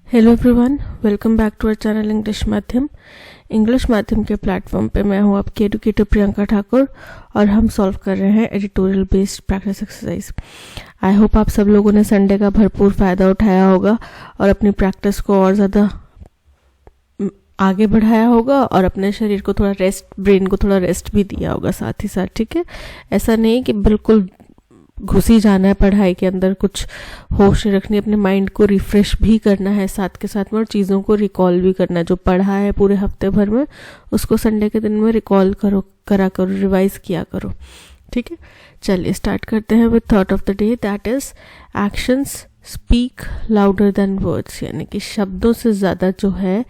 Hello everyone, welcome back to our channel English माध्यम के platform पे मैं हूँ आपकी एडुकेटर प्रियंका ठाकुर और हम सॉल्व कर रहे हैं editorial based practice exercise. I hope आप सब लोगों ने संडे का भरपूर फ़ायदा उठाया होगा और अपनी प्रैक्टिस को और ज़्यादा आगे बढ़ाया होगा और अपने शरीर को थोड़ा रेस्ट, ब्रेन को थोड़ा रेस्ट भी दिया होगा साथ ही साथ। ठीक है, ऐसा नहीं कि बिल्कुल घुसी जाना है पढ़ाई के अंदर, कुछ होश रखनी, अपने माइंड को रिफ्रेश भी करना है साथ के साथ में और चीज़ों को रिकॉल भी करना है। जो पढ़ा है पूरे हफ्ते भर में उसको संडे के दिन में रिकॉल करा करो, रिवाइज किया करो। ठीक है, चलिए स्टार्ट करते हैं with thought of the day, that is actions speak louder than words. यानी कि शब्दों से ज़्यादा जो है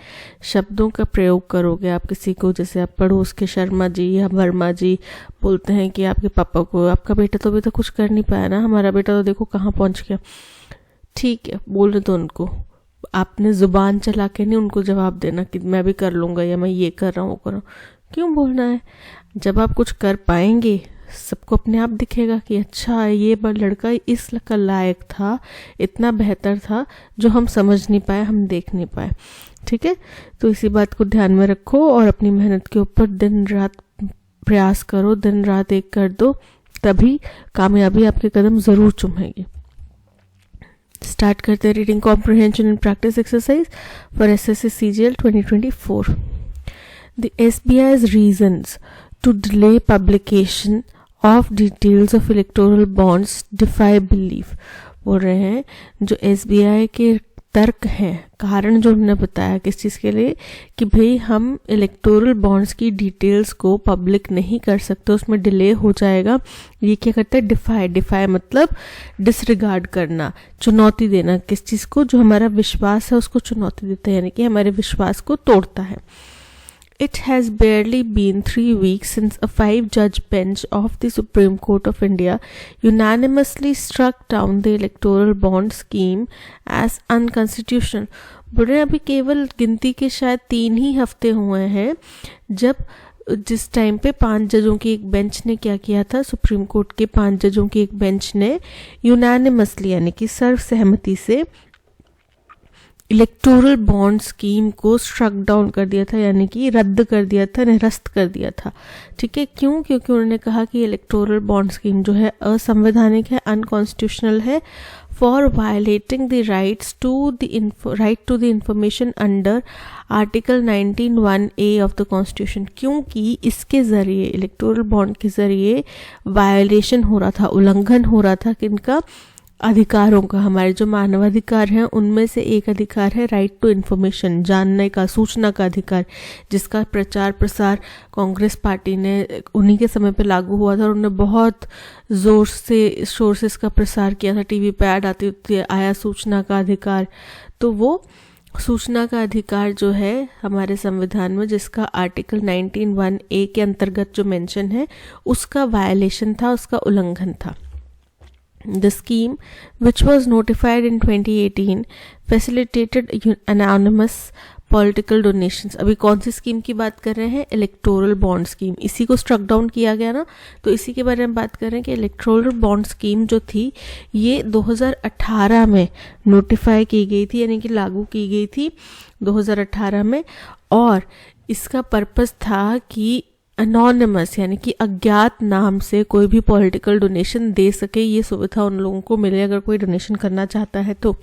शब्दों का प्रयोग करोगे आप किसी को, जैसे आप पड़ोस के शर्मा जी या वर्मा जी बोलते हैं कि आपके पापा को, आपका बेटा तो अभी तो कुछ कर नहीं पाया ना, हमारा बेटा तो देखो कहाँ पहुँच गया। ठीक है, बोल दो उनको, आपने ज़ुबान चला के नहीं उनको जवाब देना कि मैं भी कर लूँगा या मैं ये कर रहा हूँ वो कर रहा हूँ। क्यों बोलना है? जब आप कुछ कर पाएंगे सबको अपने आप दिखेगा कि अच्छा ये लड़का इस का लायक था, इतना बेहतर था जो हम समझ नहीं पाए, हम देख नहीं पाए। ठीक है, तो इसी बात को ध्यान में रखो और अपनी मेहनत के ऊपर दिन रात प्रयास करो, दिन रात एक कर दो, तभी कामयाबी आपके कदम ज़रूर चूमेगी। स्टार्ट करते हैं reading comprehension and practice exercise for SSC CGL 2024। The SBI's reasons to delay publication of details of electoral bonds defy belief। बोल रहे हैं जो SBI के तर्क हैं, कारण जो उन्होंने बताया किस चीज़ के लिए, कि भाई हम इलेक्टोरल बॉन्ड्स की डिटेल्स को पब्लिक नहीं कर सकते, उसमें डिले हो जाएगा। ये क्या करता है? डिफाई मतलब डिसरिगार्ड करना, चुनौती देना किस चीज़ को, जो हमारा विश्वास है उसको चुनौती देता है, यानी कि हमारे विश्वास को तोड़ता है। It has barely been 3 weeks since a 5-judge bench of the Supreme Court of India unanimously struck down the electoral bond scheme as unconstitutional। बोले अभी केवल गिनती के शायद 3 ही हफ्ते हुए हैं जब जिस टाइम पे 5 जजों की एक बेंच ने क्या किया था, सुप्रीम कोर्ट के 5 जजों की एक बेंच ने यूनानिमसली यानी कि सर्वसहमति से इलेक्टोरल बॉन्ड स्कीम को स्ट्रक डाउन कर दिया था, यानी कि रद्द कर दिया था, निरस्त कर दिया था। ठीक है, क्यों? क्योंकि उन्होंने कहा कि इलेक्टोरल बॉन्ड स्कीम जो है असंवैधानिक है, अनकॉन्स्टिट्यूशनल है, for violating the rights to the information under article 19(1)(a) of the constitution. क्योंकि इसके ज़रिए, इलेक्टोरल बॉन्ड के ज़रिए वायलेशन हो रहा था, उल्लंघन हो रहा था किनका? अधिकारों का। हमारे जो मानवाधिकार हैं उनमें से एक अधिकार है राइट टू इन्फॉर्मेशन, जानने का, सूचना का अधिकार, जिसका प्रचार प्रसार कांग्रेस पार्टी ने उन्हीं के समय पे लागू हुआ था और उन्होंने बहुत ज़ोर से शोर से इसका प्रसार किया था, टीवी पे ऐड आती आया सूचना का अधिकार। तो वो सूचना का अधिकार जो है हमारे संविधान में, जिसका आर्टिकल 19(1)(a) के अंतर्गत जो मेंशन है, उसका वायलेशन था, उसका उल्लंघन था। The scheme, which was notified in 2018, facilitated anonymous political donations। अभी कौन सी स्कीम की बात कर रहे हैं? Electoral bond scheme. इसी को स्ट्रक डाउन किया गया ना, तो इसी के बारे में बात कर रहे हैं कि इलेक्टोरल बॉन्ड स्कीम जो थी ये 2018 में नोटिफाई की गई थी, यानी कि लागू की गई थी 2018 में, और इसका पर्पस था कि अनोनिमस यानी कि अज्ञात नाम से कोई भी पॉलिटिकल डोनेशन दे सके, ये सुविधा उन लोगों को मिले अगर कोई डोनेशन करना चाहता है तो।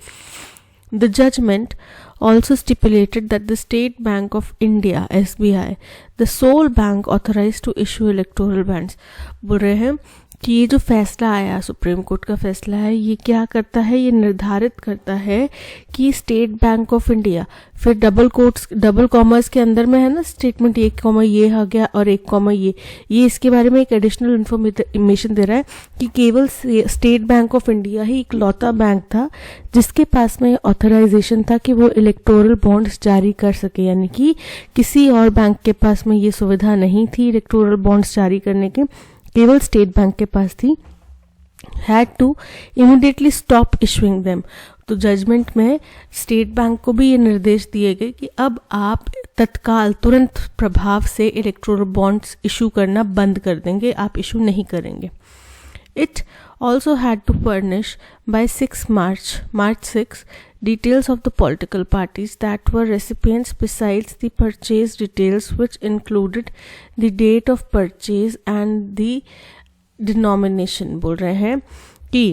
The judgment also stipulated that the State Bank of India (SBI), the sole bank authorized to issue electoral bonds। बोल रहे हैं कि ये जो फैसला आया, सुप्रीम कोर्ट का फैसला है, ये क्या करता है? ये निर्धारित करता है कि स्टेट बैंक ऑफ इंडिया, फिर डबल कॉमर्स के अंदर में है ना स्टेटमेंट, 1 कॉमा ये आ गया और 1 कॉमा ये इसके बारे में एक एडिशनल इन्फॉर्मेशन दे रहा है कि केवल स्टेट बैंक ऑफ इंडिया ही इकलौता बैंक था जिसके पास में ऑथराइजेशन था कि वो इलेक्टोरल बॉन्ड्स जारी कर सके, यानी कि किसी और बैंक के पास में ये सुविधा नहीं थी इलेक्टोरल बॉन्ड्स जारी करने के, केवल स्टेट बैंक के पास थी। Had to immediately stop issuing them. तो जजमेंट में स्टेट बैंक को भी ये निर्देश दिए गए कि अब आप तत्काल तुरंत प्रभाव से इलेक्टोरल बॉन्ड्स इशू करना बंद कर देंगे, आप इशू नहीं करेंगे। It also had to furnish by March 6 details of the political parties that were recipients besides the purchase details, which included the date of purchase and the denomination. बोल रहे हैं कि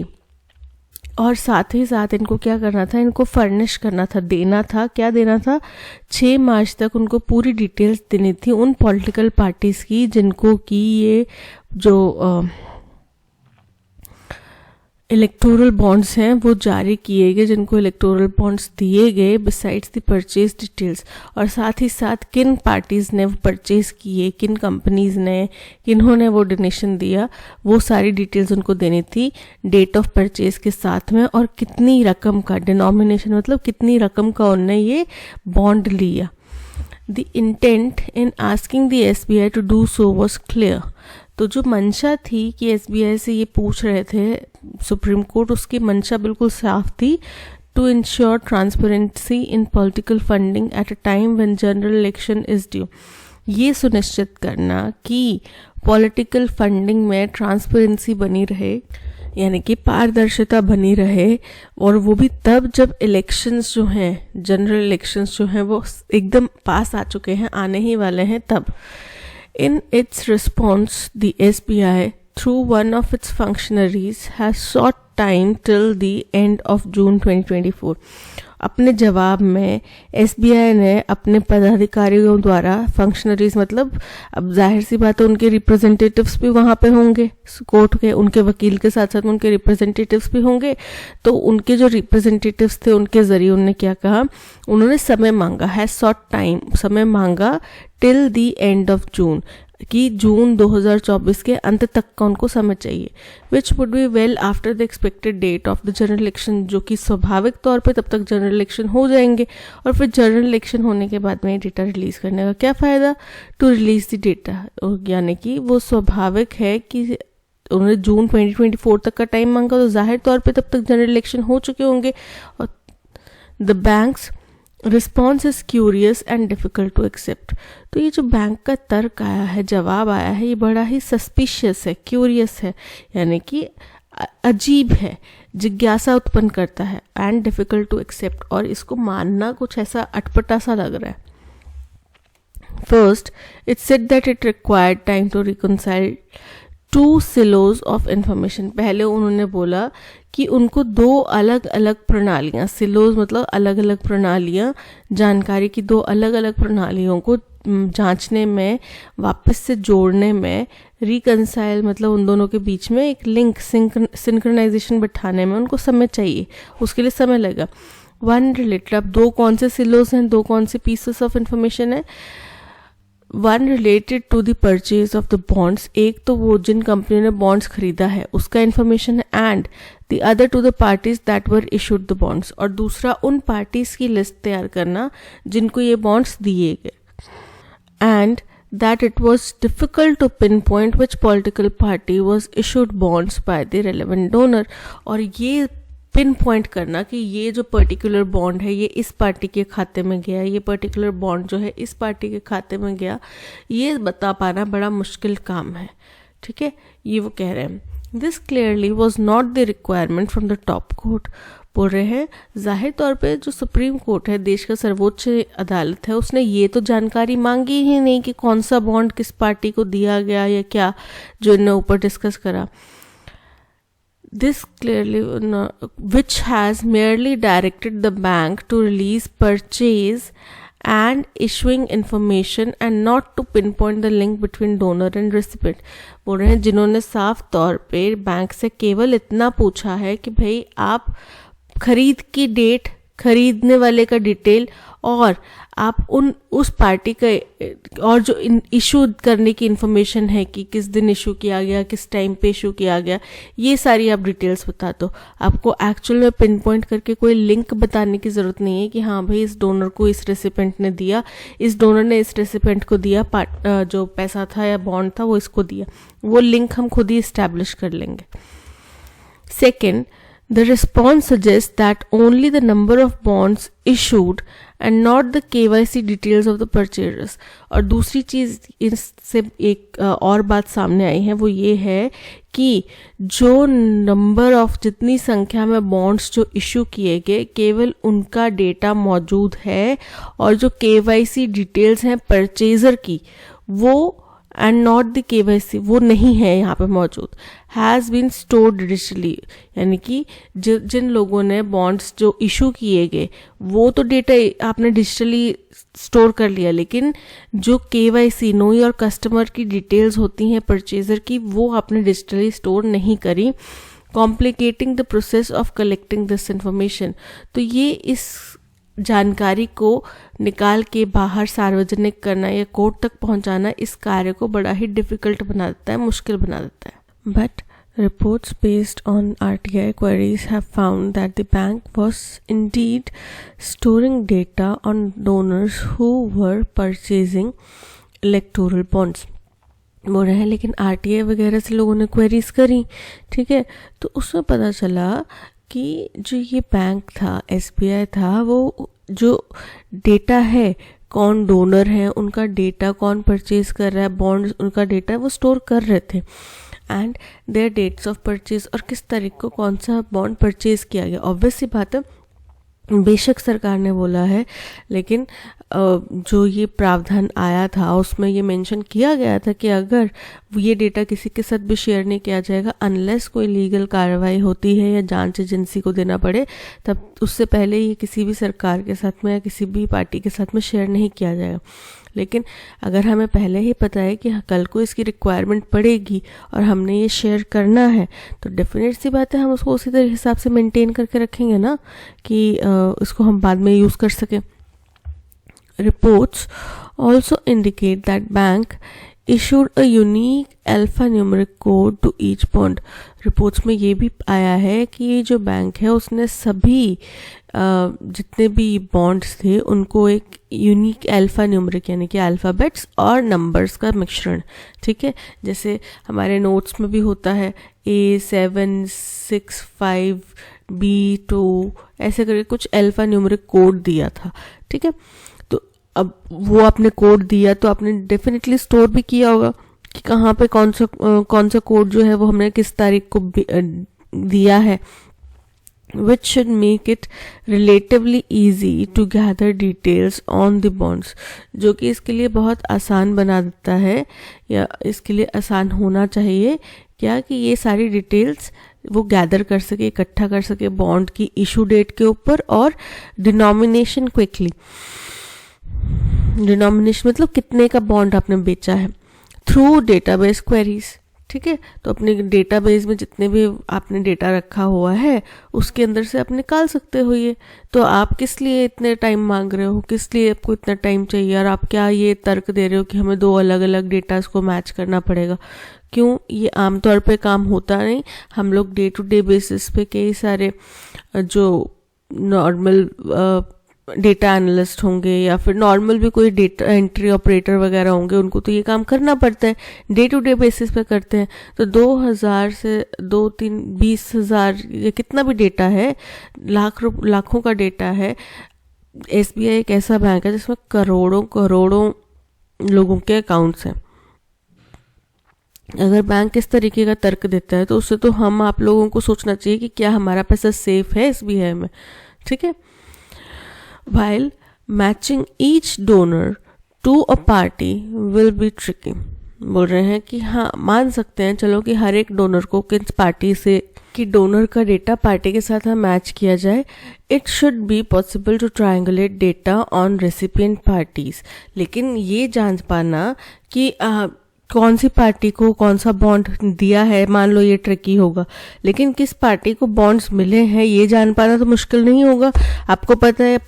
और साथ ही साथ इनको क्या करना था, इनको फर्निश करना था, देना था. क्या देना था? 6 मार्च तक उनको पूरी डिटेल्स देनी थी उन पॉलिटिकल पार्टीज की जिनको कि ये जो इलेक्टोरल बॉन्ड्स हैं वो जारी किए गए, जिनको इलेक्टोरल बॉन्ड्स दिए गए बिसाइड्स द परचेज डिटेल्स. और साथ ही साथ किन पार्टीज़ ने वो परचेज किए, किन कंपनीज ने, किन्होंने वो डोनेशन दिया, वो सारी डिटेल्स उनको देनी थी डेट ऑफ परचेज के साथ में. और कितनी रकम का, डिनोमिनेशन मतलब कितनी रकम का उनने ये बॉन्ड लिया. The intent in asking the SBI to do so was clear. तो जो मंशा थी कि SBI से ये पूछ रहे थे सुप्रीम कोर्ट, उसकी मंशा बिल्कुल साफ थी. To ensure transparency in political funding at a time when general election is due. ये सुनिश्चित करना कि पॉलिटिकल फंडिंग में ट्रांसपेरेंसी बनी रहे, यानी कि पारदर्शिता बनी रहे, और वो भी तब जब इलेक्शंस जो हैं, जनरल इलेक्शंस जो हैं वो एकदम पास आ चुके हैं, आने ही वाले हैं तब. In its response, the SBI, through one of its functionaries, has sought time till the end of June 2024. अपने जवाब में SBI ने अपने पदाधिकारियों द्वारा, फंक्शनरीज मतलब अब जाहिर सी बात है उनके रिप्रेजेंटेटिव्स भी वहाँ पे होंगे कोर्ट के, उनके वकील के साथ साथ उनके रिप्रेजेंटेटिव्स भी होंगे. तो उनके जो रिप्रेजेंटेटिव्स थे उनके ज़रिए उन्होंने क्या कहा, उन्होंने समय मांगा, हैज़ सॉट टाइम, समय मांगा till the end of June, कि जून 2024 के अंत तक का उनको समय चाहिए. Which would be well after the expected date of the general election, जो कि स्वाभाविक तौर पे तब तक जनरल इलेक्शन हो जाएंगे. और फिर जनरल इलेक्शन होने के बाद में डेटा रिलीज करने का क्या फ़ायदा? टू रिलीज द डेटा, यानी कि वो स्वाभाविक है कि उन्होंने जून 2024 तक का टाइम मांगा, तो जाहिर तौर पे तब तक जनरल इलेक्शन हो चुके होंगे. और the bank's response is curious and difficult to accept. तो ये जो बैंक का तर्क आया है, जवाब आया है, ये बड़ा ही सस्पिशियस है, क्यूरियस है, यानी कि अजीब है, जिज्ञासा उत्पन्न करता है, एंड डिफ़िकल्ट टू एक्सेप्ट, और इसको मानना कुछ ऐसा अटपटा सा लग रहा है. First, it said that it required time to reconcile 2 silos of information. पहले उन्होंने बोला कि उनको 2 अलग अलग प्रणालियाँ, सिलोज मतलब अलग अलग प्रणालियाँ, जानकारी की 2 अलग अलग प्रणालियों को जांचने में, वापस से जोड़ने में, रिकंसाइल मतलब उन दोनों के बीच में एक लिंक, सिंक्रोनाइजेशन बिठाने में उनको समय चाहिए, उसके लिए समय लगा. 1 रिलेटेड, अब 2 कौन से सिलोज हैं, 2 कौन से पीसेस ऑफ इंफॉर्मेशन है. 1 related to the purchase of the bonds, एक तो वो जिन कंपनियों ने बॉन्ड्स खरीदा है उसका इन्फॉर्मेशन है, and the other to the parties that were issued the bonds, और दूसरा उन पार्टीज की लिस्ट तैयार करना जिनको ये बॉन्ड्स दिए गए. And that it was difficult to pinpoint which political party was issued bonds by the relevant donor. और ये पिन पॉइंट करना कि ये जो पर्टिकुलर बॉन्ड है ये इस पार्टी के खाते में गया, ये पर्टिकुलर बॉन्ड जो है इस पार्टी के खाते में गया, ये बता पाना बड़ा मुश्किल काम है. ठीक है, ये वो कह रहे हैं. This clearly was not the requirement from the top court. बोल रहे हैं जाहिर तौर पे जो सुप्रीम कोर्ट है, देश का सर्वोच्च अदालत है, उसने ये तो जानकारी मांगी ही नहीं कि कौन सा बॉन्ड किस पार्टी को दिया गया या क्या, जो इन्हें ऊपर डिस्कस करा. This clearly, which has merely directed the bank to release purchase and issuing information and not to pinpoint the link between donor and recipient. बोल रहे हैं जिन्होंने साफ तौर पे बैंक से केवल इतना पूछा है कि भाई आप खरीद की डेट, खरीदने वाले का डिटेल, और आप उस पार्टी का और जो इशू करने की इन्फॉर्मेशन है कि किस दिन इशू किया गया, किस टाइम पे इशू किया गया, ये सारी आप डिटेल्स बता दो. आपको एक्चुअल में पिन पॉइंट करके कोई लिंक बताने की ज़रूरत नहीं है कि हाँ भाई इस डोनर को इस रेसिपेंट ने दिया, इस डोनर ने इस रेसिपेंट को दिया, जो पैसा था या बॉन्ड था वो इसको दिया. वो लिंक हम खुद ही इस्टेब्लिश कर लेंगे. Second, The response suggests that only the number of bonds issued and not the KYC details of the purchasers. और दूसरी चीज़ इससे एक और बात सामने आई है, वो ये है कि जो नंबर ऑफ जितनी संख्या में बॉन्ड्स जो इशू किए गए केवल उनका डेटा मौजूद है, और जो KYC डिटेल्स हैं परचेजर की वो एंड नॉट द KYC वो नहीं है यहाँ पे मौजूद, हैज़ बीन स्टोर्ड डिजिटली। यानी कि जिन लोगों ने बॉन्ड्स जो इशू किए गए वो तो डेटा आपने डिजिटली स्टोर कर लिया, लेकिन जो KYC नो योर कस्टमर की डिटेल्स होती हैं परचेजर की वो आपने डिजिटली स्टोर नहीं करी, complicating the process of collecting this information. तो ये इस जानकारी को निकाल के बाहर सार्वजनिक करना या कोर्ट तक पहुंचाना इस कार्य को बड़ा ही डिफिकल्ट बना देता है, मुश्किल बना देता है। But reports based on RTI queries have found that the bank was indeed storing data on donors who were purchasing electoral bonds। बोल रहे हैं लेकिन RTI वगैरह से लोगों ने क्वेरीज करी, ठीक है, तो उसमें पता चला कि जो ये बैंक था SBI था, वो जो डेटा है कौन डोनर है उनका डेटा, कौन परचेज कर रहा है बॉन्ड्स उनका डेटा वो स्टोर कर रहे थे, and their dates of purchase और किस तारीख को कौन सा बॉन्ड परचेज किया गया। ऑब्वियस सी बात है, बेशक सरकार ने बोला है, लेकिन जो ये प्रावधान आया था उसमें ये मेंशन किया गया था कि अगर ये डेटा किसी के साथ भी शेयर नहीं किया जाएगा अनलेस कोई लीगल कार्रवाई होती है या जांच एजेंसी को देना पड़े, तब उससे पहले ये किसी भी सरकार के साथ में या किसी भी पार्टी के साथ में शेयर नहीं किया जाएगा। लेकिन अगर हमें पहले ही पता है कि कल को इसकी रिक्वायरमेंट पड़ेगी और हमने ये शेयर करना है, तो डेफिनेट सी बात है हम उसको उसी तरह हिसाब से मेंटेन करके रखेंगे ना कि इसको हम बाद में यूज़ कर सकें। Reports also indicate that bank issued a unique alphanumeric code to each bond। Reports में ये भी आया है कि ये जो बैंक है उसने सभी जितने भी बॉन्ड्स थे उनको एक यूनिक अल्फ़ान्यूमेरिक यानी कि अल्फ़ाबेट्स और नंबर्स का मिश्रण, ठीक है, जैसे हमारे नोट्स में भी होता है A765B2 ऐसे करके कुछ अल्फ़ान्यूमेरिक कोड दिया था, ठीक है। तो अब वो आपने कोड दिया तो आपने डेफिनेटली स्टोर भी किया होगा कि कहाँ पे कौन सा कोड जो है वो हमने किस तारीख को दिया है, which should make it relatively easy to gather details on the bonds, जो कि इसके लिए बहुत आसान बना देता है या इसके लिए आसान होना चाहिए क्या कि ये सारी डिटेल्स वो गैदर कर सके, इकट्ठा कर सके बॉन्ड की इशू डेट के ऊपर और डिनोमिनेशन क्विकली। डिनोमिनेशन मतलब कितने का बॉन्ड आपने बेचा है, थ्रू डेटाबेस क्वेरीज, ठीक है। तो अपने डेटाबेस में जितने भी आपने डेटा रखा हुआ है उसके अंदर से आप निकाल सकते हो ये। तो आप किस लिए इतने टाइम मांग रहे हो, किस लिए आपको इतना टाइम चाहिए, और आप क्या ये तर्क दे रहे हो कि हमें 2 अलग अलग डेटास को मैच करना पड़ेगा। क्यों, ये आमतौर पे काम होता नहीं। हम लोग डे टू डे बेसिस पे कई सारे जो नॉर्मल डेटा एनालिस्ट होंगे या फिर नॉर्मल भी कोई डेटा एंट्री ऑपरेटर वगैरह होंगे, उनको तो ये काम करना पड़ता है, डे टू डे बेसिस पे करते हैं। तो 2000 से 20,000 या कितना भी डेटा है, लाखों का डेटा है। SBI एक ऐसा बैंक है जिसमें करोड़ों लोगों के अकाउंट्स हैं। अगर बैंक इस तरीके का तर्क देता है तो उससे तो हम आप लोगों को सोचना चाहिए कि क्या हमारा पैसा सेफ है SBI में, ठीक है। While matching each donor to a party will be tricky, बोल रहे हैं कि हाँ मान सकते हैं चलो कि हर एक डोनर को किस पार्टी से कि डोनर का डेटा पार्टी के साथ मैच किया जाए। It should be possible to triangulate data on recipient parties, लेकिन ये जांच पाना कि कौन सी पार्टी को कौन सा बॉन्ड दिया है, मान लो ये ट्रिकी होगा, लेकिन किस पार्टी को बॉन्ड्स मिले हैं ये जान पाना तो मुश्किल नहीं होगा। आपको पता है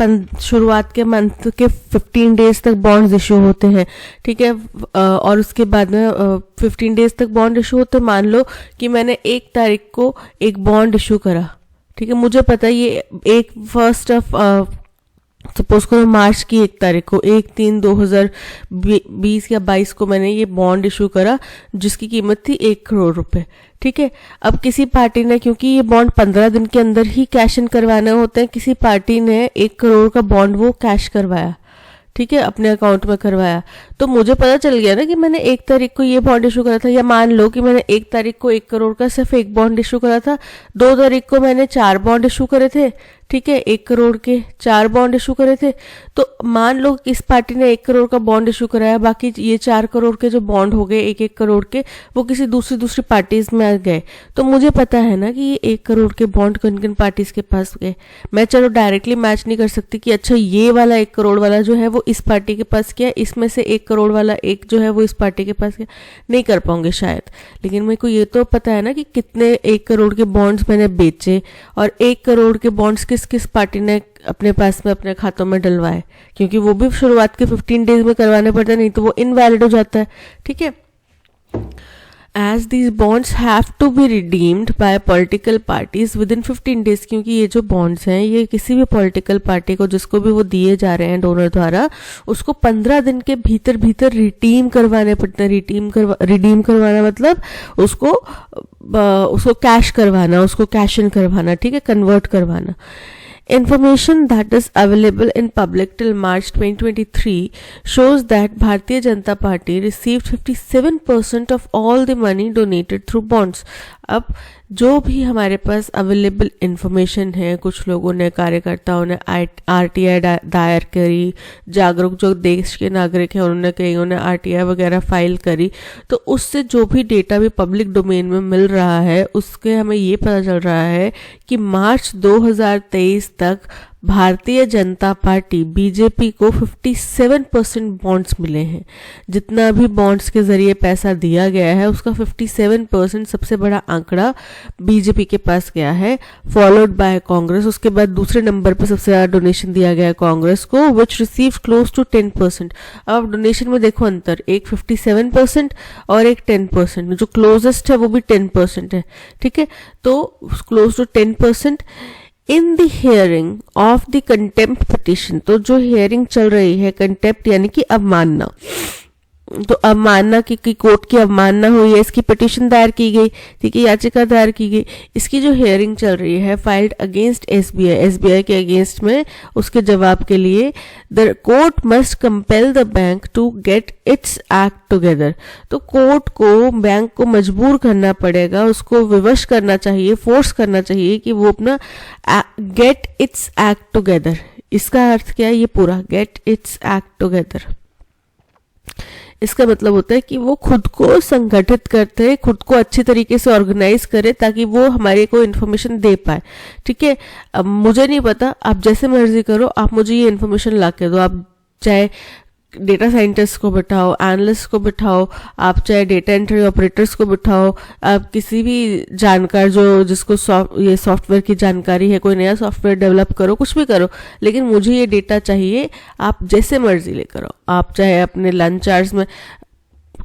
शुरुआत के मंथ के 15 डेज तक बॉन्ड्स इशू होते हैं, ठीक है, और उसके बाद में 15 डेज तक बॉन्ड इशू होते। मान लो कि मैंने 1 तारीख को एक बॉन्ड इशू करा, ठीक है, मुझे पता है ये 1 सपोज करो मार्च की 1 तारीख को 1/3/2020 या 22 को मैंने ये बॉन्ड इशू करा जिसकी कीमत थी 1 करोड़ रुपए। ठीक है, अब किसी पार्टी ने, क्योंकि ये बॉन्ड 15 दिन के अंदर ही कैश इन करवाने होते हैं, किसी पार्टी ने 1 करोड़ का बॉन्ड वो कैश करवाया, ठीक है, अपने अकाउंट में करवाया, तो मुझे पता चल गया ना कि मैंने 1 तारीख को ये बॉन्ड इशू करा था। या मान लो कि मैंने 1 तारीख को 1 करोड़ का सिर्फ एक बॉन्ड इशू करा था, 2 तारीख को मैंने 4 बॉन्ड इशू करे थे, ठीक है, 1 करोड़ के 4 बॉन्ड इशू करे थे। तो मान लो कि इस पार्टी ने 1 करोड़ का बॉन्ड इशू कराया, बाकी ये 4 करोड़ के जो बॉन्ड हो गए 1-1 करोड़ के, वो किसी दूसरी पार्टीज में आ गए। तो मुझे पता है ना कि ये 1 करोड़ के बॉन्ड किन किन पार्टीज के पास गए। मैं चलो डायरेक्टली मैच नहीं कर सकती कि अच्छा ये वाला 1 करोड़ वाला जो है वो इस पार्टी के पास गया, इसमें से 1 करोड़ वाला एक जो है वो इस पार्टी के पास गया, नहीं कर पाऊंगे शायद। लेकिन मेरे को ये तो पता है ना कि कितने 1 करोड़ के बॉन्ड्स मैंने बेचे और 1 करोड़ के बॉन्ड्स किस पार्टी ने अपने पास में अपने खातों में डलवाए, क्योंकि वो भी शुरुआत के 15 डेज में करवाने पड़ते हैं, नहीं तो वो इनवैलिड हो जाता है। ठीक है, as these bonds have to be redeemed by political parties within 15 days, क्योंकि ये जो bonds हैं ये किसी भी पॉलिटिकल पार्टी को जिसको भी वो दिए जा रहे हैं डोनर द्वारा, उसको 15 दिन के भीतर भीतर रिडीम करवाने पड़ते हैं। रिडीम करवाना मतलब उसको कैश करवाना, उसको कैश इन करवाना, ठीक है, कन्वर्ट करवाना। Information that is available in public till March 2023 shows that Bharatiya Janata Party received 57% of all the money donated through bonds. अब जो भी हमारे पास अवेलेबल इंफॉर्मेशन है, कुछ लोगों ने, कार्यकर्ताओं ने RTI दायर करी, जागरूक जो देश के नागरिक हैं उन्होंने, कईयों ने RTI वगैरह फाइल करी, तो उससे जो भी डेटा भी पब्लिक डोमेन में मिल रहा है उसके हमें ये पता चल रहा है कि मार्च 2023 तक भारतीय जनता पार्टी बीजेपी को 57% बॉन्ड्स मिले हैं। जितना भी बॉन्ड्स के जरिए पैसा दिया गया है उसका 57% सबसे बड़ा आंकड़ा बीजेपी के पास गया है, फॉलोड बाय कांग्रेस। उसके बाद दूसरे नंबर पर सबसे ज्यादा डोनेशन दिया गया है कांग्रेस को, विच रिसीव क्लोज टू 10%। अब डोनेशन में देखो अंतर, एक 57% और एक 10%, जो क्लोजेस्ट है वो भी 10% है। ठीक है, तो close to 10%। In the hearing of the contempt petition, तो जो हियरिंग चल रही है कंटेम्प्ट यानी कि अवमानना, तो अवमानना की कोर्ट की अवमानना हुई है, इसकी पिटिशन दायर की गई, ठीक है, याचिका दायर की गई, इसकी जो हियरिंग चल रही है फाइल्ड अगेंस्ट एसबीआई के अगेंस्ट में, उसके जवाब के लिए the court must compel the bank to get its act together. तो कोर्ट को बैंक को मजबूर करना पड़ेगा, उसको विवश करना चाहिए, फोर्स करना चाहिए कि वो अपना गेट इट्स एक्ट टुगेदर। इसका अर्थ क्या है ये पूरा, गेट इट्स एक्ट टुगेदर, इसका मतलब होता है कि वो खुद को संगठित करते हैं, खुद को अच्छी तरीके से ऑर्गेनाइज करे ताकि वो हमारे को इन्फॉर्मेशन दे पाए। ठीक है, अब मुझे नहीं पता, आप जैसे मर्जी करो, आप मुझे ये इन्फॉर्मेशन ला के दो। आप चाहे डेटा साइंटिस्ट को बिठाओ, एनालिस्ट को बिठाओ, आप चाहे डेटा एंट्री ऑपरेटर्स को बिठाओ, आप किसी भी जानकार जिसको ये सॉफ्टवेयर की जानकारी है, कोई नया सॉफ्टवेयर डेवलप करो, कुछ भी करो, लेकिन मुझे ये डेटा चाहिए। आप जैसे मर्जी लेकर आओ, आप चाहे अपने लंच आवर्स में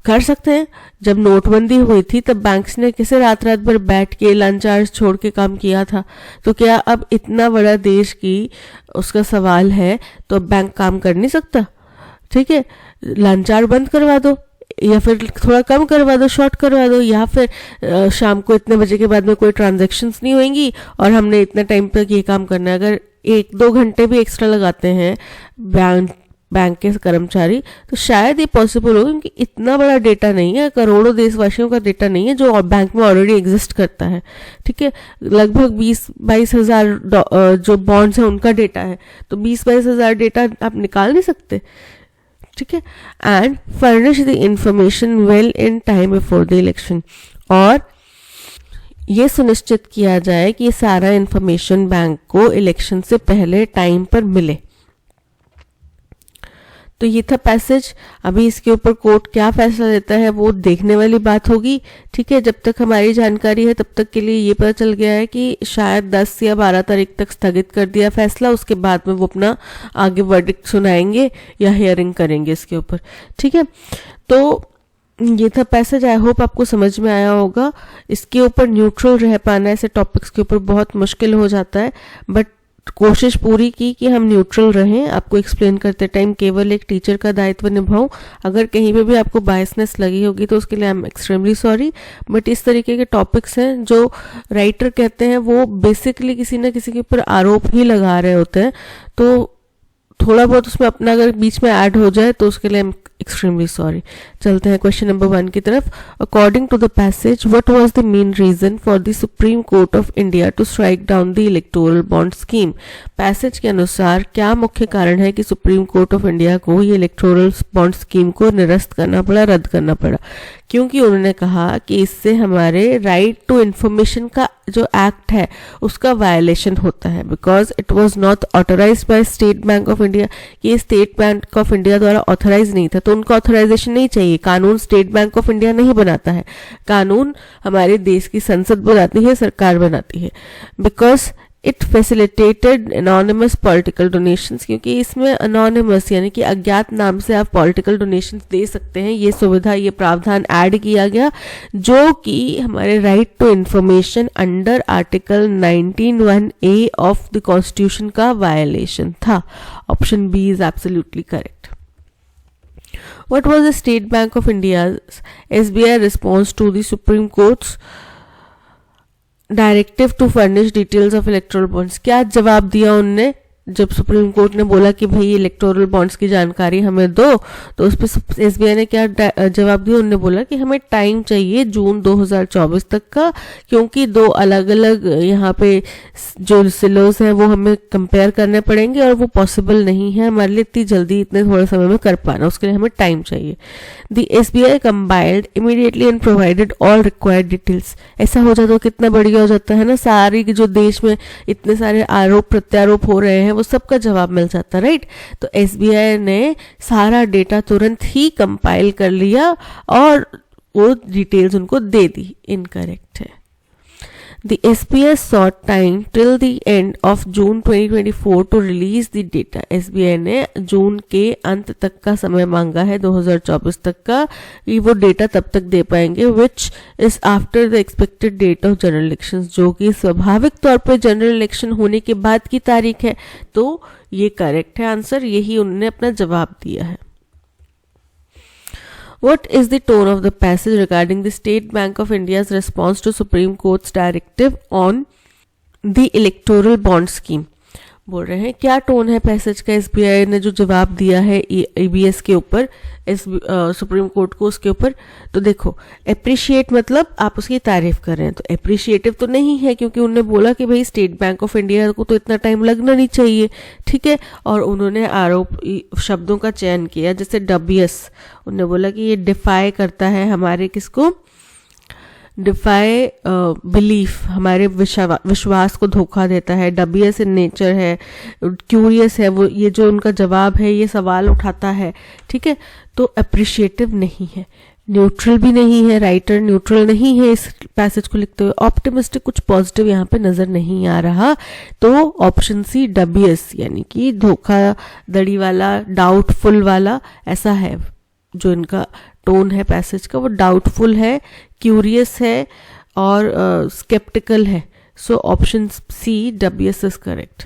कर सकते हैं। जब नोटबंदी हुई थी तब बैंक्स ने कैसे रात भर बैठ के लंच आवर्स छोड़ के काम किया था, तो क्या अब इतना बड़ा देश की उसका सवाल है तो अब बैंक काम कर नहीं सकता? ठीक है, लंच आवर बंद करवा दो या फिर थोड़ा कम करवा दो, शॉर्ट करवा दो, या फिर शाम को इतने बजे के बाद में कोई ट्रांजैक्शंस नहीं होंगी और हमने इतना टाइम तक ये काम करना है। अगर 1-2 घंटे भी एक्स्ट्रा लगाते हैं बैंक के कर्मचारी तो शायद ये पॉसिबल हो, क्योंकि इतना बड़ा डेटा नहीं है, करोड़ों देशवासियों का डेटा नहीं है जो बैंक में ऑलरेडी एग्जिस्ट करता है। ठीक है, लगभग 20-22 हजार जो बॉन्ड्स हैं उनका डेटा है, तो 20-22 हजार डेटा आप निकाल नहीं सकते। ठीक है, and furnish the information well in time before the election, और ये सुनिश्चित किया जाए कि ये सारा इंफॉर्मेशन बैंक को इलेक्शन से पहले टाइम पर मिले। तो ये था पैसेज। अभी इसके ऊपर कोर्ट क्या फैसला लेता है वो देखने वाली बात होगी। ठीक है, जब तक हमारी जानकारी है तब तक के लिए ये पता चल गया है कि शायद 10 या 12 तारीख तक स्थगित कर दिया फैसला, उसके बाद में वो अपना आगे वर्डिक्ट सुनाएंगे या हियरिंग करेंगे इसके ऊपर। ठीक है, तो ये था पैसेज। आई होप आपको समझ में आया होगा। इसके ऊपर न्यूट्रल रह पाना ऐसे टॉपिक्स के ऊपर बहुत मुश्किल हो जाता है, बट कोशिश पूरी की कि हम न्यूट्रल रहें, आपको एक्सप्लेन करते टाइम केवल एक टीचर का दायित्व निभाऊं। अगर कहीं पे भी आपको बायसनेस लगी होगी तो उसके लिए I am extremely sorry, but इस तरीके के टॉपिक्स हैं जो राइटर कहते हैं वो बेसिकली किसी न किसी के ऊपर आरोप ही लगा रहे होते हैं, तो थोड़ा बहुत उसमें अपना अगर बीच में ऐड हो जाए तो उसके लिए आई एम एक्सट्रीमली सॉरी। चलते हैं क्वेश्चन नंबर 1 की तरफ। According to the passage, what was the main reason for the Supreme Court of India to strike down the electoral bond scheme? Passage के अनुसार क्या मुख्य कारण है कि सुप्रीम कोर्ट ऑफ इंडिया को ये इलेक्टोरल बॉन्ड स्कीम को निरस्त करना पड़ा, रद्द करना पड़ा? क्योंकि उन्होंने कहा कि इससे हमारे राइट टू इंफॉर्मेशन का जो एक्ट है उसका वायलेशन होता है, because it was not authorised by state bank of India. ये स्टेट बैंक ऑफ इंडिया द्वारा ऑथराइज नहीं था, तो उनको ऑथराइजेशन नहीं चाहिए। कानून स्टेट बैंक ऑफ इंडिया नहीं बनाता है, कानून हमारे देश की संसद बनाती है, सरकार बनाती है। Because it facilitated anonymous political donations, क्योंकि इसमें अनोनिमस यानी कि अज्ञात नाम से आप पॉलिटिकल डोनेशंस दे सकते हैं, ये सुविधा, ये प्रावधान ऐड किया गया, जो कि हमारे right to information under article 19(1)(a) of the constitution का वायलेशन था। Option B is absolutely correct. What was the State Bank of India's SBI response to the Supreme Court's directive to furnish details of electoral bonds? क्या जवाब दिया उनने जब supreme court ने बोला कि भाई इलेक्टोरल बॉन्ड्स की जानकारी हमें दो, तो उस पर एसबीआई ने क्या जवाब दिया? उन्होंने बोला कि हमें टाइम चाहिए जून 2024 तक का, क्योंकि दो अलग अलग यहाँ पे जो सिलोस हैं वो हमें कंपेयर करने पड़ेंगे और वो पॉसिबल नहीं है हमारे लिए इतनी जल्दी, इतने थोड़े समय में कर पाना, उसके लिए हमें टाइम चाहिए। The SBI compiled immediately and provided all required details. ऐसा हो जाता तो कितना बढ़िया हो जाता है ना, सारी जो देश में इतने सारे आरोप प्रत्यारोप हो रहे हैं वो सबका जवाब मिल जाता, राइट? तो एसबीआई ने सारा डेटा तुरंत ही कंपाइल कर लिया और वो डिटेल्स उनको दे दी। इनकरेक्ट है। The SBI sought time till the end of June 2024 to release the data. SBI ने जून के अंत तक का समय मांगा है 2024 तक का, कि वो डेटा तब तक दे पाएंगे, which is after the expected date of general elections, जो कि स्वाभाविक तौर पे जनरल इलेक्शन होने के बाद की तारीख है। तो ये करेक्ट है आंसर, यही उन्होंने अपना जवाब दिया है। What is the tone of the passage regarding the State Bank of India's response to Supreme Court's directive on the electoral bond scheme? बोल रहे हैं क्या टोन है पैसेज का, एसबीआई ने जो जवाब दिया है ईबीएस के ऊपर, सुप्रीम कोर्ट को, उसके ऊपर। तो देखो, एप्रिशिएट मतलब आप उसकी तारीफ कर रहे हैं, तो एप्रिशिएटिव तो नहीं है, क्योंकि उन्होंने बोला कि भाई स्टेट बैंक ऑफ इंडिया को तो इतना टाइम लगना नहीं चाहिए, ठीक है। और उन्होंने आरोप शब्दों का चयन किया, जैसे डबियस, उन्होंने बोला कि ये डिफाई करता है हमारे किसको, डिफाई बिलीफ, हमारे विश्वास को धोखा देता है। डबियस इन नेचर है, क्यूरियस है, वो ये जो उनका जवाब है ये सवाल उठाता है, ठीक है। तो अप्रिशिएटिव नहीं है, न्यूट्रल भी नहीं है, राइटर न्यूट्रल नहीं है इस पैसेज को लिखते हुए, ऑप्टिमिस्टिक कुछ पॉजिटिव यहाँ पे नजर नहीं आ रहा। तो ऑप्शन सी डबियस यानी कि धोखाधड़ी वाला, डाउटफुल वाला, ऐसा है जो इनका टोन है पैसेज का, वो डाउटफुल है, क्यूरियस है और स्केप्टिकल है। So option C dubious is correct.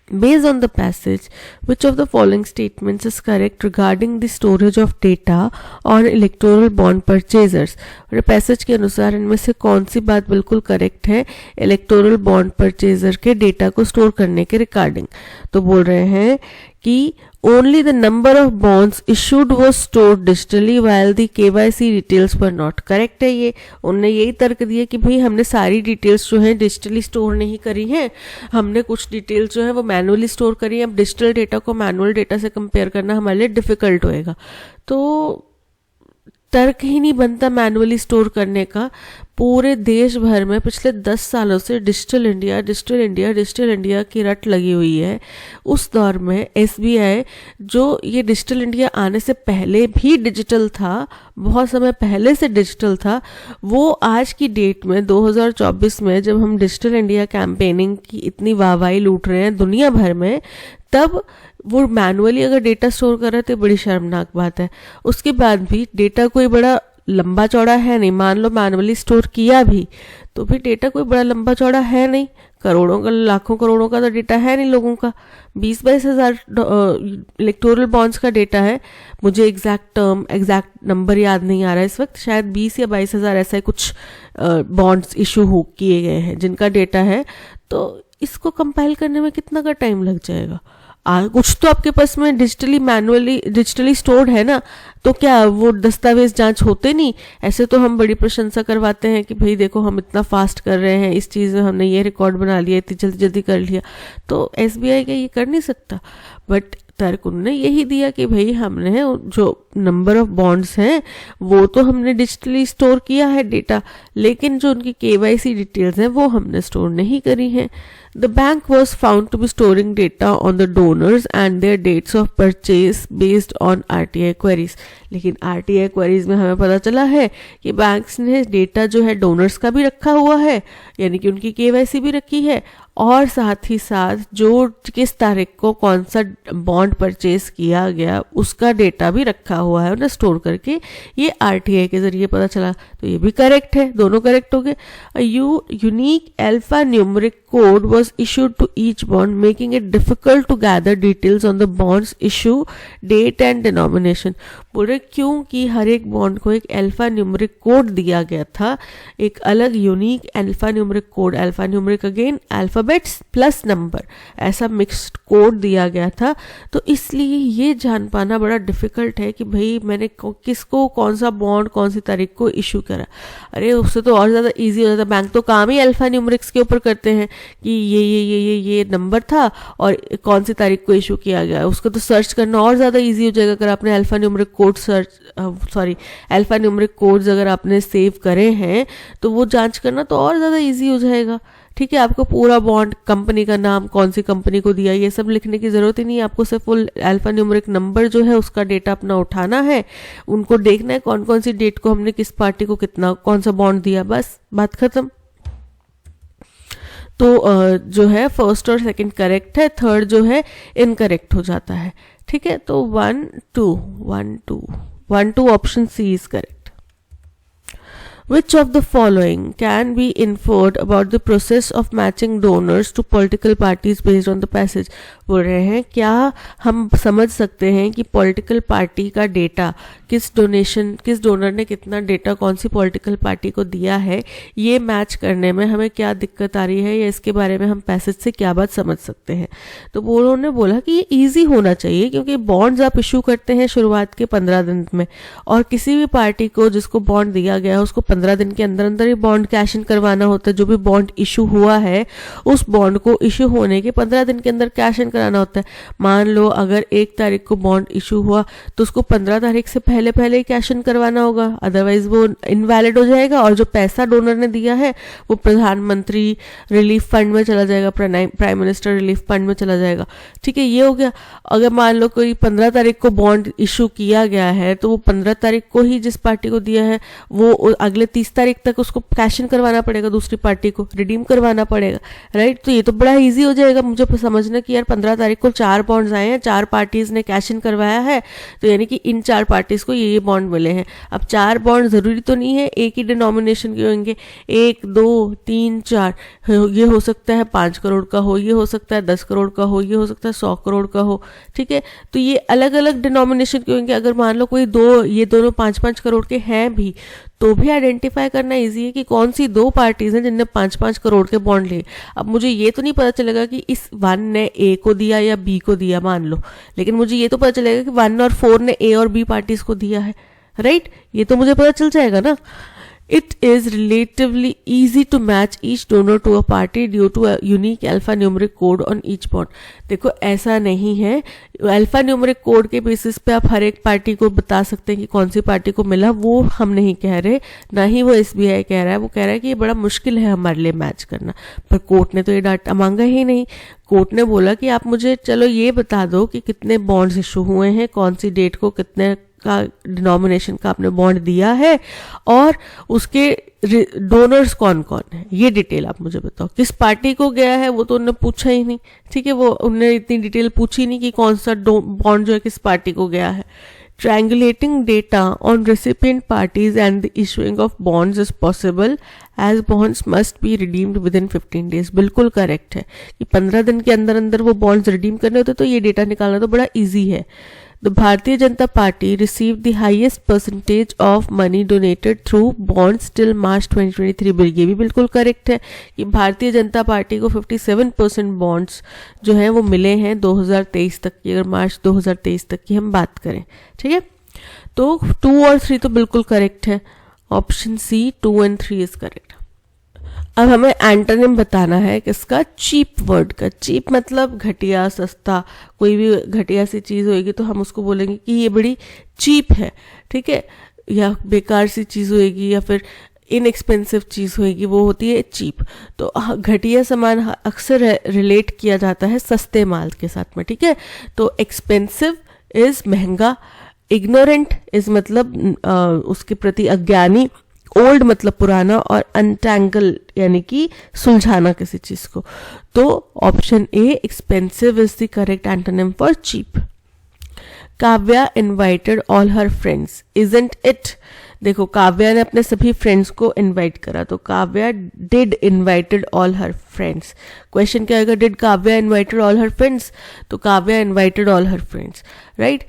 Based on the passage, which of the following statements is correct regarding the storage of data on electoral bond purchasers? और passage के अनुसार इनमें से कौन सी बात बिल्कुल करेक्ट है इलेक्टोरल बॉन्ड परचेजर के डेटा को स्टोर करने के रिगार्डिंग? तो बोल रहे हैं कि only the number of bonds issued was stored digitally while the KYC details were not. Correct है ये, उन्होंने यही तर्क दिया कि भाई हमने सारी डिटेल्स जो है डिजिटली स्टोर नहीं करी हैं, हमने कुछ डिटेल्स जो है वो मैनुअली स्टोर करी है। अब डिजिटल डेटा को मैनुअल डेटा से कंपेयर करना हमारे लिए डिफिकल्ट होएगा, तो तर्क ही नहीं बनता मैनुअली स्टोर करने का। पूरे देश भर में पिछले 10 सालों से digital India digital India digital India की रट लगी हुई है। उस दौर में एसबीआई, जो ये डिजिटल इंडिया आने से पहले भी डिजिटल था, बहुत समय पहले से डिजिटल था, वो आज की डेट में 2024 में जब हम डिजिटल इंडिया कैंपेनिंग की इतनी वाहवाही लूट रहे हैं दुनिया भर में, तब वो मैनुअली अगर डेटा स्टोर कर रहे थे, बड़ी शर्मनाक बात है। उसके बाद भी डेटा कोई बड़ा लंबा चौड़ा है नहीं, मान लो मैनुअली स्टोर किया भी तो भी डेटा कोई बड़ा लंबा चौड़ा है नहीं, करोड़ों का, लाखों करोड़ों का तो डेटा है नहीं लोगों का, 20-22 हज़ार इलेक्टोरल बॉन्ड्स का डेटा है। मुझे एग्जैक्ट नंबर याद नहीं आ रहा है इस वक्त, शायद 20 या 22 हज़ार ऐसा कुछ बॉन्ड्स इशू हो किए गए हैं जिनका डेटा है। तो इसको कंपाइल करने में कितना का टाइम लग जाएगा? कुछ तो आपके पास में डिजिटली स्टोर्ड है ना, तो क्या वो दस्तावेज जांच होते नहीं? ऐसे तो हम बड़ी प्रशंसा करवाते हैं कि भाई देखो हम इतना फास्ट कर रहे हैं, इस चीज़ में हमने ये रिकॉर्ड बना लिया, इतनी जल्दी जल्दी कर लिया। तो SBI का ये कर नहीं सकता, बट तर्क उन्होंने यही दिया कि भाई हमने जो नंबर ऑफ बॉन्ड्स हैं वो तो हमने डिजिटली स्टोर किया है डेटा, लेकिन जो उनकी KYC डिटेल्स हैं वो हमने स्टोर नहीं करी हैं। The bank was found to be storing data on the donors and their dates of purchase based on RTI queries. लेकिन RTI queries में हमें पता चला है कि बैंक्स ने डेटा जो है डोनर्स का भी रखा हुआ है, यानी कि उनकी KYC भी रखी है, और साथ ही साथ जो किस तारीख को कौन सा बॉन्ड परचेज किया गया उसका डेटा भी रखा हुआ है उन्हें स्टोर करके। ये RTI के जरिए पता चला, तो ये भी करेक्ट है, दोनों करेक्ट हो गए। Unique alpha numeric code was issued to each bond, making it difficult to gather details on the bond's issue date and denomination. बोले क्योंकि हर एक बॉन्ड को एक अल्फा न्यूमेरिक कोड दिया गया था, एक अलग unique alpha numeric code, alpha numeric again alphabets plus number, ऐसा मिक्स्ड कोड दिया गया था। तो इसलिए ये जान पाना बड़ा डिफिकल्ट है कि भाई मैंने किसको कौन सा बॉन्ड कौन सी तारीख को इशू करा। अरे उससे तो और ज़्यादा ईजी हो जाता, बैंक तो काम ही अल्फा न्यूमेरिक्स के ऊपर करते हैं कि ये नंबर था और कौन सी तारीख को इशू किया गया, उसको तो सर्च करना और ज़्यादा इजी हो जाएगा। अगर आपने अल्फा न्यूमेरिक कोड्स अगर आपने सेव करे हैं तो वो जांच करना तो और ज़्यादा इजी हो जाएगा। ठीक है, आपको पूरा बॉन्ड, कंपनी का नाम, कौन सी कंपनी को दिया, ये सब लिखने की ज़रूरत ही नहीं है। आपको सिर्फ वो अल्फा न्यूमेरिक नंबर जो है उसका डेटा अपना उठाना है, उनको देखना है कौन कौन सी डेट को हमने किस पार्टी को कितना कौन सा बॉन्ड दिया, बस बात खत्म। तो जो है फर्स्ट और सेकंड करेक्ट है, थर्ड जो है इनकरेक्ट हो जाता है। ठीक है, तो 1 2 option C is correct. Which of the following can be inferred about the process of matching donors to political parties based on the passage? बोल रहे हैं क्या हम समझ सकते हैं कि पॉलिटिकल पार्टी का डेटा किस डोनर ने कितना डेटा कौन सी पॉलिटिकल पार्टी को दिया है, ये मैच करने में हमें क्या दिक्कत आ रही है, या इसके बारे में हम पैसेज से क्या बात समझ सकते हैं? तो उन्होंने बोला कि ये ईजी होना चाहिए, क्योंकि बॉन्ड्स आप इशू करते हैं शुरुआत के 15 दिन में, और किसी भी पार्टी को जिसको बॉन्ड दिया गया है उसको 15 दिन के अंदर अंदर ही बॉन्ड कैश इन करवाना होता है। जो भी बॉन्ड इशू हुआ है उस बॉन्ड को इशू होने के 15 दिन के अंदर कैश इन कराना होता है। मान लो अगर 1 तारीख को बॉन्ड इशू हुआ तो उसको 15 तारीख से पहले ही कैश इन करवाना होगा, अदरवाइज वो इनवैलिड हो जाएगा और जो पैसा डोनर ने दिया है वो प्रधानमंत्री रिलीफ फंड में चला जाएगा, प्राइम मिनिस्टर रिलीफ फंड में चला जाएगा। ठीक है, ये हो गया। अगर मान लो कोई 15 तारीख को बॉन्ड इशू किया गया है तो वो 15 तारीख को ही जिस पार्टी को दिया है वो अगले 30 तारीख तक उसको कैश इन करवाना पड़ेगा, दूसरी पार्टी को रिडीम करवाना पड़ेगा, राइट। तो ये तो बड़ा इजी हो जाएगा मुझे समझना कि यार 15 तारीख को 4 बॉन्ड्स आए हैं, 4 पार्टीज ने कैश इन करवाया है, तो यानी कि इन 4 पार्टीज को ये बॉन्ड मिले हैं। अब 4 बॉन्ड जरूरी तो नहीं है एक ही डिनोमिनेशन के होंगे, 1 2 3 4, ये हो सकता है 5 करोड़ का हो, ये हो सकता है 10 करोड़ का हो, ये हो सकता है 100 करोड़ का हो। ठीक है, तो ये अलग अलग डिनोमिनेशन के होंगे। अगर मान लो कोई ये दोनों 5-5 करोड़ के हैं भी तो भी आइडेंटिफाई करना इजी है कि कौन सी 2 पार्टीज हैं जिनने 5-5 करोड़ के बॉन्ड लिए। अब मुझे ये तो नहीं पता चलेगा कि इस 1 ने A को दिया या B को दिया मान लो, लेकिन मुझे ये तो पता चलेगा कि 1 और 4 ने A और B पार्टीज को दिया है, राइट। ये तो मुझे पता चल जाएगा ना। It is relatively easy to match each donor to a party due to a unique alphanumeric code on each bond. देखो ऐसा नहीं है, अल्फा न्यूमेरिक कोड के बेसिस पे आप हर एक पार्टी को बता सकते हैं कि कौन सी पार्टी को मिला, वो हम नहीं कह रहे, ना ही वो SBI कह रहा है। वो कह रहा है कि ये बड़ा मुश्किल है हमारे लिए मैच करना, पर कोर्ट ने तो ये डाटा मांगा ही नहीं। कोर्ट ने बोला कि आप मुझे चलो ये बता दो कि कितने बॉन्ड्स इशू हुए हैं, कौन सी डेट को कितने का डिनोमिनेशन का आपने बॉन्ड दिया है, और उसके डोनर्स कौन कौन है, ये डिटेल आप मुझे बताओ। किस पार्टी को गया है वो तो उन्होंने पूछा ही नहीं। ठीक है, वो उन्होंने इतनी डिटेल पूछी नहीं कि कौन सा बॉन्ड जो है किस पार्टी को गया है। Triangulating data on recipient parties and the issuing of bonds is possible as bonds must be redeemed within 15 days. बिल्कुल करेक्ट है कि 15 दिन के अंदर अंदर वो बॉन्ड्स रिडीम करने होते, तो ये डेटा निकालना तो बड़ा इजी है. The Bharatiya Janata Party received the highest percentage of money donated through bonds till March 2023. ये भी बिल्कुल करेक्ट है कि भारतीय जनता पार्टी को 57% बॉन्ड्स जो है वो मिले हैं 2023 तक की, अगर मार्च 2023 तक की हम बात करें. ठीक है, तो 2 और 3 तो बिल्कुल करेक्ट है. Option C 2 and 3 is correct. अब हमें एंटोनिम बताना है किसका, चीप वर्ड का. चीप मतलब घटिया, सस्ता. कोई भी घटिया सी चीज़ होगी तो हम उसको बोलेंगे कि ये बड़ी चीप है. ठीक है, या बेकार सी चीज़ होगी या फिर इनएक्सपेंसिव चीज़ होगी, वो होती है चीप. तो घटिया सामान अक्सर रिलेट किया जाता है सस्ते माल के साथ में. ठीक है, तो एक्सपेंसिव इज महंगा, इग्नोरेंट इज मतलब उसके प्रति अज्ञानी, ओल्ड मतलब पुराना, और अनटैंगल यानी कि सुलझाना किसी चीज को. तो option A expensive is the correct antonym for cheap. Kavya invited all her friends, isn't it. देखो, काव्या ने अपने सभी फ्रेंड्स को इनवाइट करा, तो Kavya did invited all her friends. Question क्या आएगा, did Kavya invited all her friends, तो Kavya invited all her friends. Right,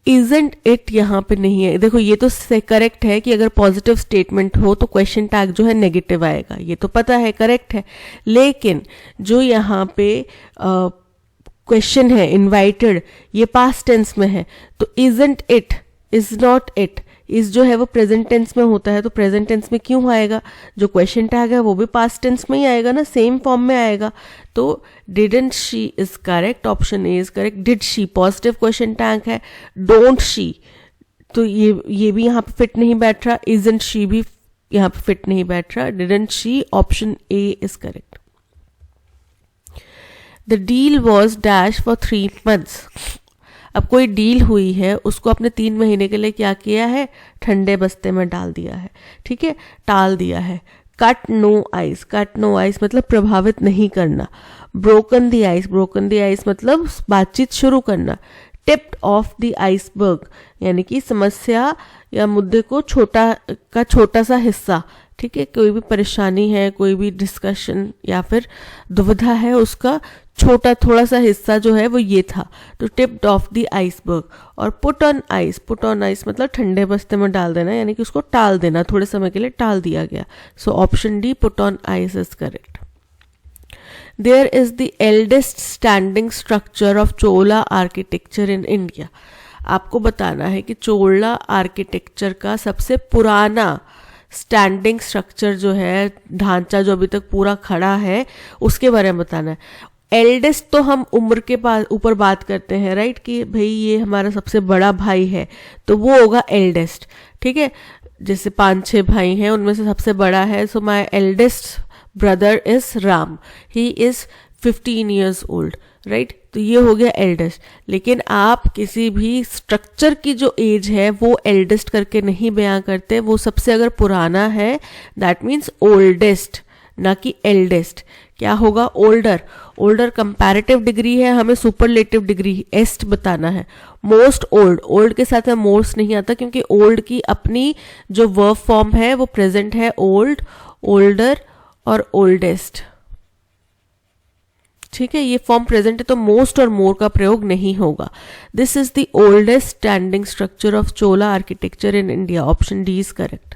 isn't it यहाँ पे नहीं है. देखो, ये तो करेक्ट है कि अगर पॉजिटिव स्टेटमेंट हो तो क्वेश्चन टैग जो है नेगेटिव आएगा, ये तो पता है, करेक्ट है. लेकिन जो यहाँ पे क्वेश्चन है इनवाइटेड, ये पास्ट टेंस में है, तो isn't it, is not it, इस जो है वो प्रेजेंट टेंस में होता है, तो प्रेजेंट टेंस में क्यों आएगा, जो क्वेश्चन टैग है वो भी पास्ट टेंस में ही आएगा ना, सेम फॉर्म में आएगा. तो didn't she is correct, option A is correct. Did she positive question tag है, डोंट शी तो ये भी यहाँ पे फिट नहीं बैठ रहा, इजंट शी भी यहाँ पे फिट नहीं बैठ रहा. Didn't she, option A is correct. The deal was dash for 3 months. अब कोई डील हुई है, उसको अपने 3 महीने के लिए क्या किया है, ठंडे बस्ते में डाल दिया है. ठीक है, टाल दिया है. Cut no ice, cut no ice मतलब प्रभावित नहीं करना. Broken the ice, broken the ice मतलब बातचीत शुरू करना. टिप्ड ऑफ द आइसबर्ग यानी कि समस्या या मुद्दे को छोटा सा हिस्सा. ठीक है, कोई भी परेशानी है, कोई भी डिस्कशन या फिर दुविधा है, उसका छोटा थोड़ा सा हिस्सा जो है वो ये था. तो टिप्ड ऑफ द आइसबर्ग. और put on ice, put on ice मतलब ठंडे बस्ते में डाल देना, यानी कि उसको टाल देना, थोड़े समय के लिए टाल दिया गया. So option D put on ice is correct. There is the eldest standing structure of Chola architecture in India. आपको बताना है कि चोला आर्किटेक्चर का सबसे पुराना स्टैंडिंग स्ट्रक्चर जो है, ढांचा जो अभी तक पूरा खड़ा है, उसके बारे में बताना है. एल्डेस्ट तो हम उम्र के ऊपर बात करते हैं, राइट, कि भाई ये हमारा सबसे बड़ा भाई है, तो वो होगा एल्डेस्ट. ठीक है, जैसे 5-6 भाई हैं, उनमें से सबसे बड़ा है, so my eldest brother is Ram, he is 15 years old. Right, तो ये हो गया एल्डेस्ट. लेकिन आप किसी भी स्ट्रक्चर की जो एज है वो एल्डेस्ट करके नहीं बयां करते, वो सबसे अगर पुराना है दैट मीन्स ओल्डेस्ट, ना कि एल्डेस्ट. क्या होगा, ओल्डर. ओल्डर कंपैरेटिव डिग्री है, हमें सुपरलेटिव डिग्री एस्ट बताना है. मोस्ट ओल्ड, ओल्ड के साथ में मोस्ट नहीं आता, क्योंकि ओल्ड की अपनी जो वर्ब फॉर्म है वो प्रेजेंट है, ओल्ड, ओल्डर और ओल्डेस्ट. ठीक है, ये फॉर्म प्रेजेंट है, तो मोस्ट और मोर का प्रयोग नहीं होगा. This is the oldest standing structure of Chola architecture in India. Option D is correct.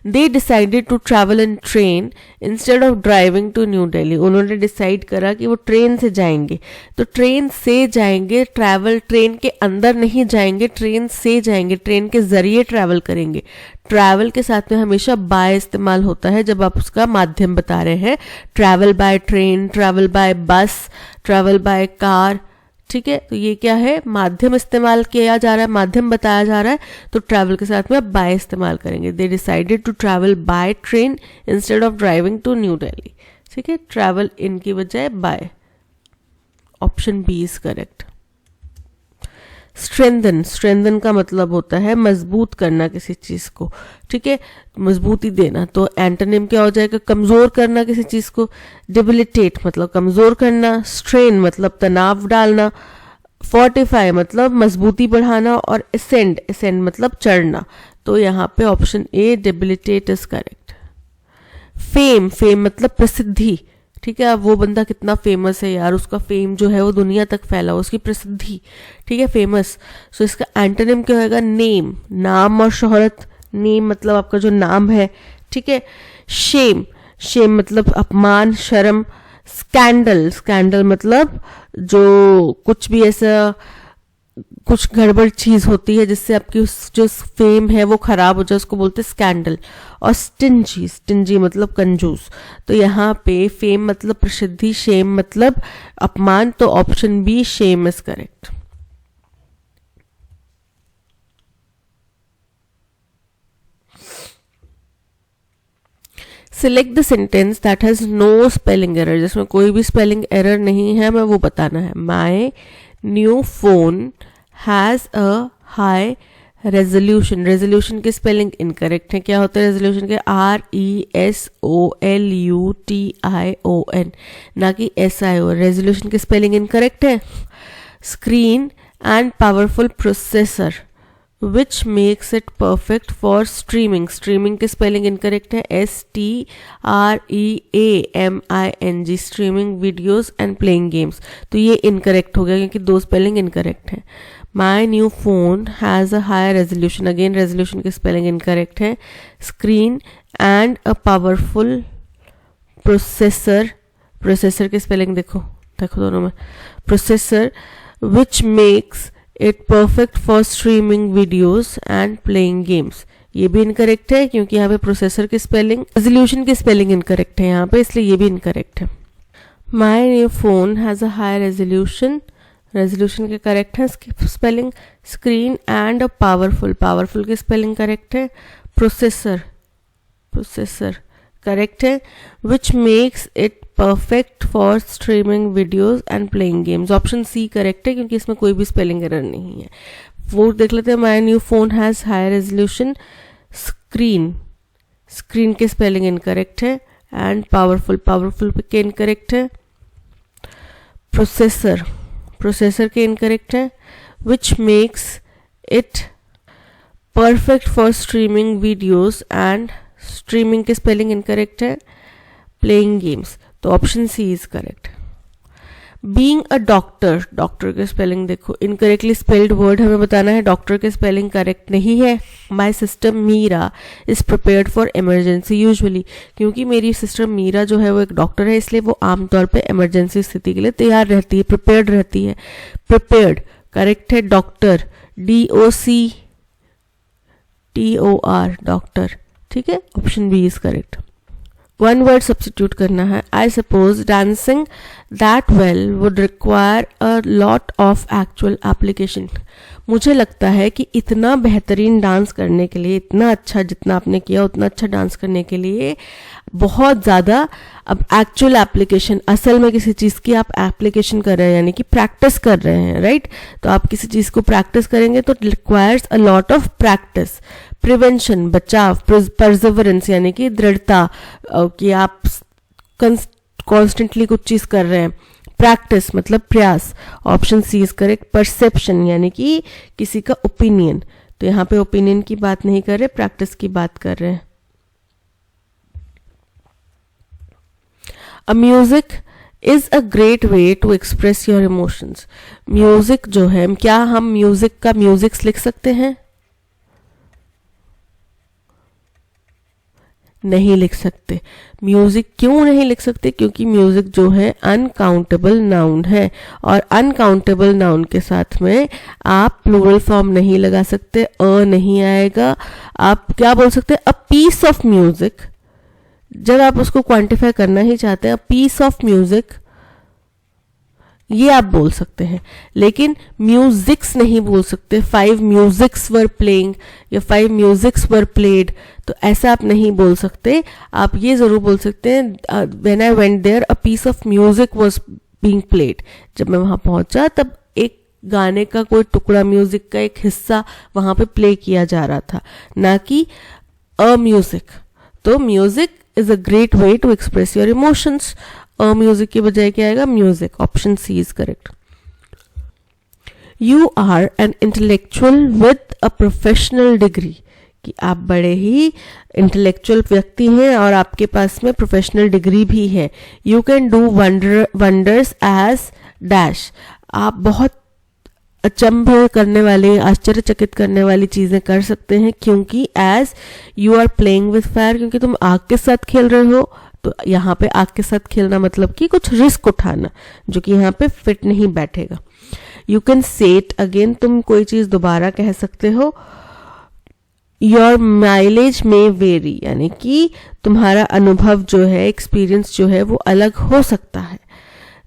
They decided to travel in train instead of driving to New Delhi. उन्होंने डिसाइड करा कि वो ट्रेन से जाएंगे, तो ट्रेन से जाएंगे, ट्रैवल ट्रेन के अंदर नहीं जाएंगे, ट्रेन से जाएंगे, ट्रेन के जरिए ट्रैवल करेंगे. ट्रैवल के साथ में हमेशा बाय इस्तेमाल होता है जब आप उसका माध्यम बता रहे हैं. Travel by train, travel by बस, ट्रैवल बाय कार. ठीक है, तो ये क्या है, माध्यम इस्तेमाल किया जा रहा है, माध्यम बताया जा रहा है, तो ट्रैवल के साथ में बाय इस्तेमाल करेंगे. They decided to travel by train instead of driving to New Delhi. ठीक है, ट्रैवल इन की बजाय by. Option B is correct. Strengthen, strengthen का मतलब होता है मजबूत करना किसी चीज को. ठीक है, मजबूती देना. तो एंटोनिम क्या हो जाएगा, कमजोर करना किसी चीज को. डिबिलिटेट मतलब कमजोर करना. स्ट्रेन मतलब तनाव डालना. फोर्टिफाई मतलब मजबूती बढ़ाना, और असेंड, असेंड मतलब चढ़ना। तो यहाँ पे option A debilitate is correct. Fame, fame मतलब प्रसिद्धि, ठीक है। अब वो बंदा कितना फेमस है यार, उसका फेम जो है वो दुनिया तक फैला, उसकी प्रसिद्धि, ठीक है, फेमस। सो इसका एंटोनिम क्या होगा? नेम, नाम और शोहरत। नेम मतलब आपका जो नाम है, ठीक है। शेम, शेम मतलब अपमान, शर्म। स्कैंडल, स्कैंडल मतलब जो कुछ भी ऐसा कुछ गड़बड़ चीज होती है जिससे आपकी उस जो फेम है वो खराब हो जाए, उसको बोलते हैं स्कैंडल। और स्टिंजी, स्टिंजी मतलब कंजूस। तो यहाँ पे फेम मतलब प्रसिद्धि, शेम मतलब अपमान, तो option B shame is correct. Select the sentence that has no spelling error, जिसमें कोई भी स्पेलिंग एरर नहीं है, मैं वो बताना है। माई new phone has a high resolution, resolution की स्पेलिंग इनकरेक्ट है। क्या होता है रेजोल्यूशन के? RESOLUTION, ना कि SIO। रेजोल्यूशन की स्पेलिंग इनकरेक्ट है। Screen and powerful processor which makes it perfect for streaming, streaming की स्पेलिंग इनकरेक्ट है। STREAMING, streaming videos and playing games। तो ये इनकरेक्ट हो गया क्योंकि दो स्पेलिंग इनकरेक्ट है। My new phone has a higher resolution, again resolution की स्पेलिंग इनकरेक्ट है। Screen and a powerful processor, processor की स्पेलिंग देखो, देखो दोनों में, processor which makes it perfect for streaming videos and playing games, ये भी इनकरेक्ट है क्योंकि यहाँ पे प्रोसेसर की स्पेलिंग, रेजोल्यूशन की स्पेलिंग इनकरेक्ट है यहाँ पे, इसलिए ये भी इनकरेक्ट है। माई new phone has a high resolution, resolution के करेक्ट है spelling. Screen and a powerful, powerful की स्पेलिंग करेक्ट है। प्रोसेसर, प्रोसेसर करेक्ट है। Which makes it perfect for streaming videos and playing games, option C correct है क्योंकि इसमें कोई भी स्पेलिंग एरर नहीं है। वो देख लेते हैं। My new phone has high resolution. Screen, screen के स्पेलिंग इनकरेक्ट है। एंड पावरफुल, पावरफुल के इनकरेक्ट है। प्रोसेसर, प्रोसेसर के इनकरेक्ट है। Which makes it perfect for streaming videos and, streaming की स्पेलिंग इनकरेक्ट है। प्लेइंग गेम्स, तो option C is correct. Being a doctor, doctor के स्पेलिंग देखो, इनकरेक्टली स्पेल्ड वर्ड हमें बताना है, डॉक्टर के स्पेलिंग करेक्ट नहीं है। My sister Meera is prepared for emergency usually, क्योंकि मेरी सिस्टर मीरा जो है वो एक डॉक्टर है, इसलिए वो आमतौर पे इमरजेंसी स्थिति के लिए तैयार रहती है, प्रिपेयर्ड रहती है। प्रिपेयर्ड करेक्ट है। डॉक्टर, DOCTOR, डॉक्टर, ठीक है, option B is correct. One word substitute करना है। I suppose dancing that well would require a lot of actual application, मुझे लगता है कि इतना बेहतरीन डांस करने के लिए, इतना अच्छा जितना आपने किया उतना अच्छा डांस करने के लिए बहुत ज़्यादा अब एक्चुअल एप्लीकेशन, असल में किसी चीज़ की आप एप्लीकेशन कर रहे हैं यानी कि प्रैक्टिस कर रहे हैं, राइट। तो आप किसी चीज़ को प्रैक्टिस करेंगे तो requires a lot of practice. Prevention बचाव, परजवरेंस यानी कि दृढ़ता, कि आप कॉन्स्टेंटली कुछ चीज़ कर रहे हैं। प्रैक्टिस मतलब प्रयास, option C is correct. Perception यानी कि किसी का ओपिनियन, तो यहाँ पे ओपिनियन की बात नहीं कर रहे, प्रैक्टिस की बात कर रहे हैं। A music is a great way to express your emotions, music जो है, क्या हम म्यूजिक का म्यूजिक्स लिख सकते हैं? नहीं लिख सकते। म्यूजिक क्यों नहीं लिख सकते? क्योंकि म्यूजिक जो है अनकाउंटेबल नाउन है, और अनकाउंटेबल नाउन के साथ में आप प्लूरल फॉर्म नहीं लगा सकते, अ नहीं आएगा। आप क्या बोल सकते हैं? अ पीस ऑफ म्यूजिक, जब आप उसको क्वांटिफाई करना ही चाहते हैं, अ पीस ऑफ म्यूजिक, ये आप बोल सकते हैं, लेकिन म्यूजिक्स नहीं बोल सकते। 5 म्यूजिक्स वर प्लेइंग या 5 म्यूजिक्स वर प्लेड, तो ऐसा आप नहीं बोल सकते। आप ये जरूर बोल सकते हैं, when I went there a piece of music was being played, जब मैं वहां पहुंचा तब एक गाने का कोई टुकड़ा, म्यूजिक का एक हिस्सा वहां पे प्ले किया जा रहा था, ना कि अ म्यूजिक। तो music is a great way to express your emotions, music की बजाय क्या आएगा? Music, option C is correct. You are an intellectual with a professional degree, कि आप बड़े ही इंटेलेक्चुअल व्यक्ति हैं और आपके पास में प्रोफेशनल डिग्री भी है। You can do wonders as dash, आप बहुत अचंभ करने वाले, आश्चर्यचकित करने वाली चीजें कर सकते हैं, क्योंकि as you are playing with fire, क्योंकि तुम आग के साथ खेल रहे हो। तो यहाँ पे आग के साथ खेलना मतलब कि कुछ रिस्क उठाना, जो कि यहाँ पे फिट नहीं बैठेगा। You can say it again, तुम कोई चीज दोबारा कह सकते हो। योर माइलेज में वेरी, यानी कि तुम्हारा अनुभव जो है, एक्सपीरियंस जो है वो अलग हो सकता है।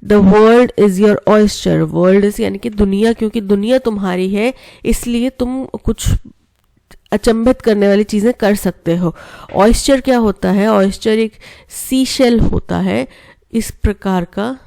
The world is your oyster, world is यानी कि दुनिया, क्योंकि दुनिया तुम्हारी है इसलिए तुम कुछ अचंभित करने वाली चीजें कर सकते हो। ऑयस्टर क्या होता है? ऑयस्टर एक सी शेल होता है इस प्रकार का,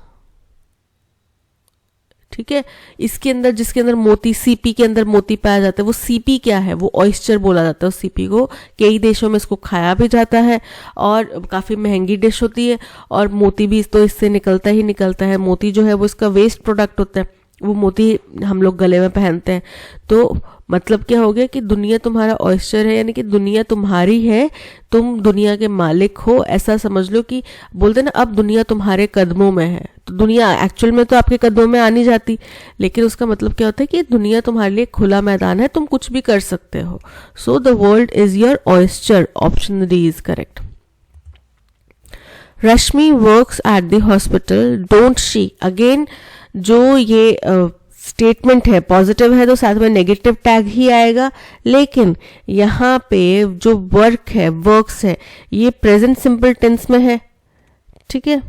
ठीक है। इसके अंदर, जिसके अंदर मोती, सीपी के अंदर मोती पाया जाता है, वो सीपी क्या है? वो ऑयस्टर बोला जाता है उस सीपी को। कई देशों में इसको खाया भी जाता है और काफी महंगी डिश होती है, और मोती भी तो इससे निकलता ही निकलता है। मोती जो है वो इसका वेस्ट प्रोडक्ट होता है, वो मोती हम लोग गले में पहनते हैं। तो मतलब क्या हो गया कि दुनिया तुम्हारा ऑयस्टर है, यानी कि दुनिया तुम्हारी है, तुम दुनिया के मालिक हो। ऐसा समझ लो कि बोलते ना, अब दुनिया तुम्हारे कदमों में है। तो दुनिया एक्चुअल में तो आपके कदमों में आ नहीं जाती, लेकिन उसका मतलब क्या होता है कि दुनिया तुम्हारे लिए खुला मैदान है, तुम कुछ भी कर सकते हो। So the world is your oyster, option D is correct. Rashmi works at the hospital, don't she, again जो ये स्टेटमेंट है पॉजिटिव है तो साथ में नेगेटिव टैग ही आएगा, लेकिन यहाँ पे जो वर्क है, वर्क्स है, ये प्रेजेंट सिंपल टेंस में है, ठीक है।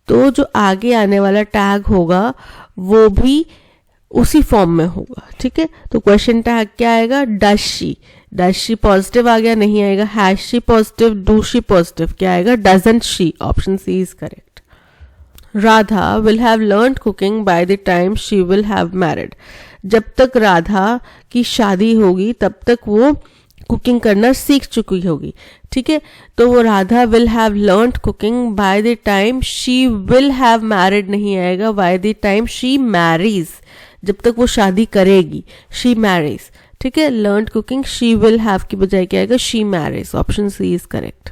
तो जो आगे आने वाला टैग होगा वो भी उसी फॉर्म में होगा, ठीक है। तो क्वेश्चन टैग क्या आएगा? Does she, does she positive आ गया, नहीं आएगा। Has she positive, do she positive, क्या आएगा? Doesn't she, option C is correct. Radha will have learned cooking by the time she will have married, जब तक राधा की शादी होगी तब तक वो कुकिंग करना सीख चुकी होगी, ठीक है। तो वो Radha will have learned cooking by the time she will have married नहीं आएगा, by the time she marries, जब तक वो शादी करेगी, she marries, ठीक है। learned cooking she will have की बजाय क्या आएगा? she marries, option C is correct.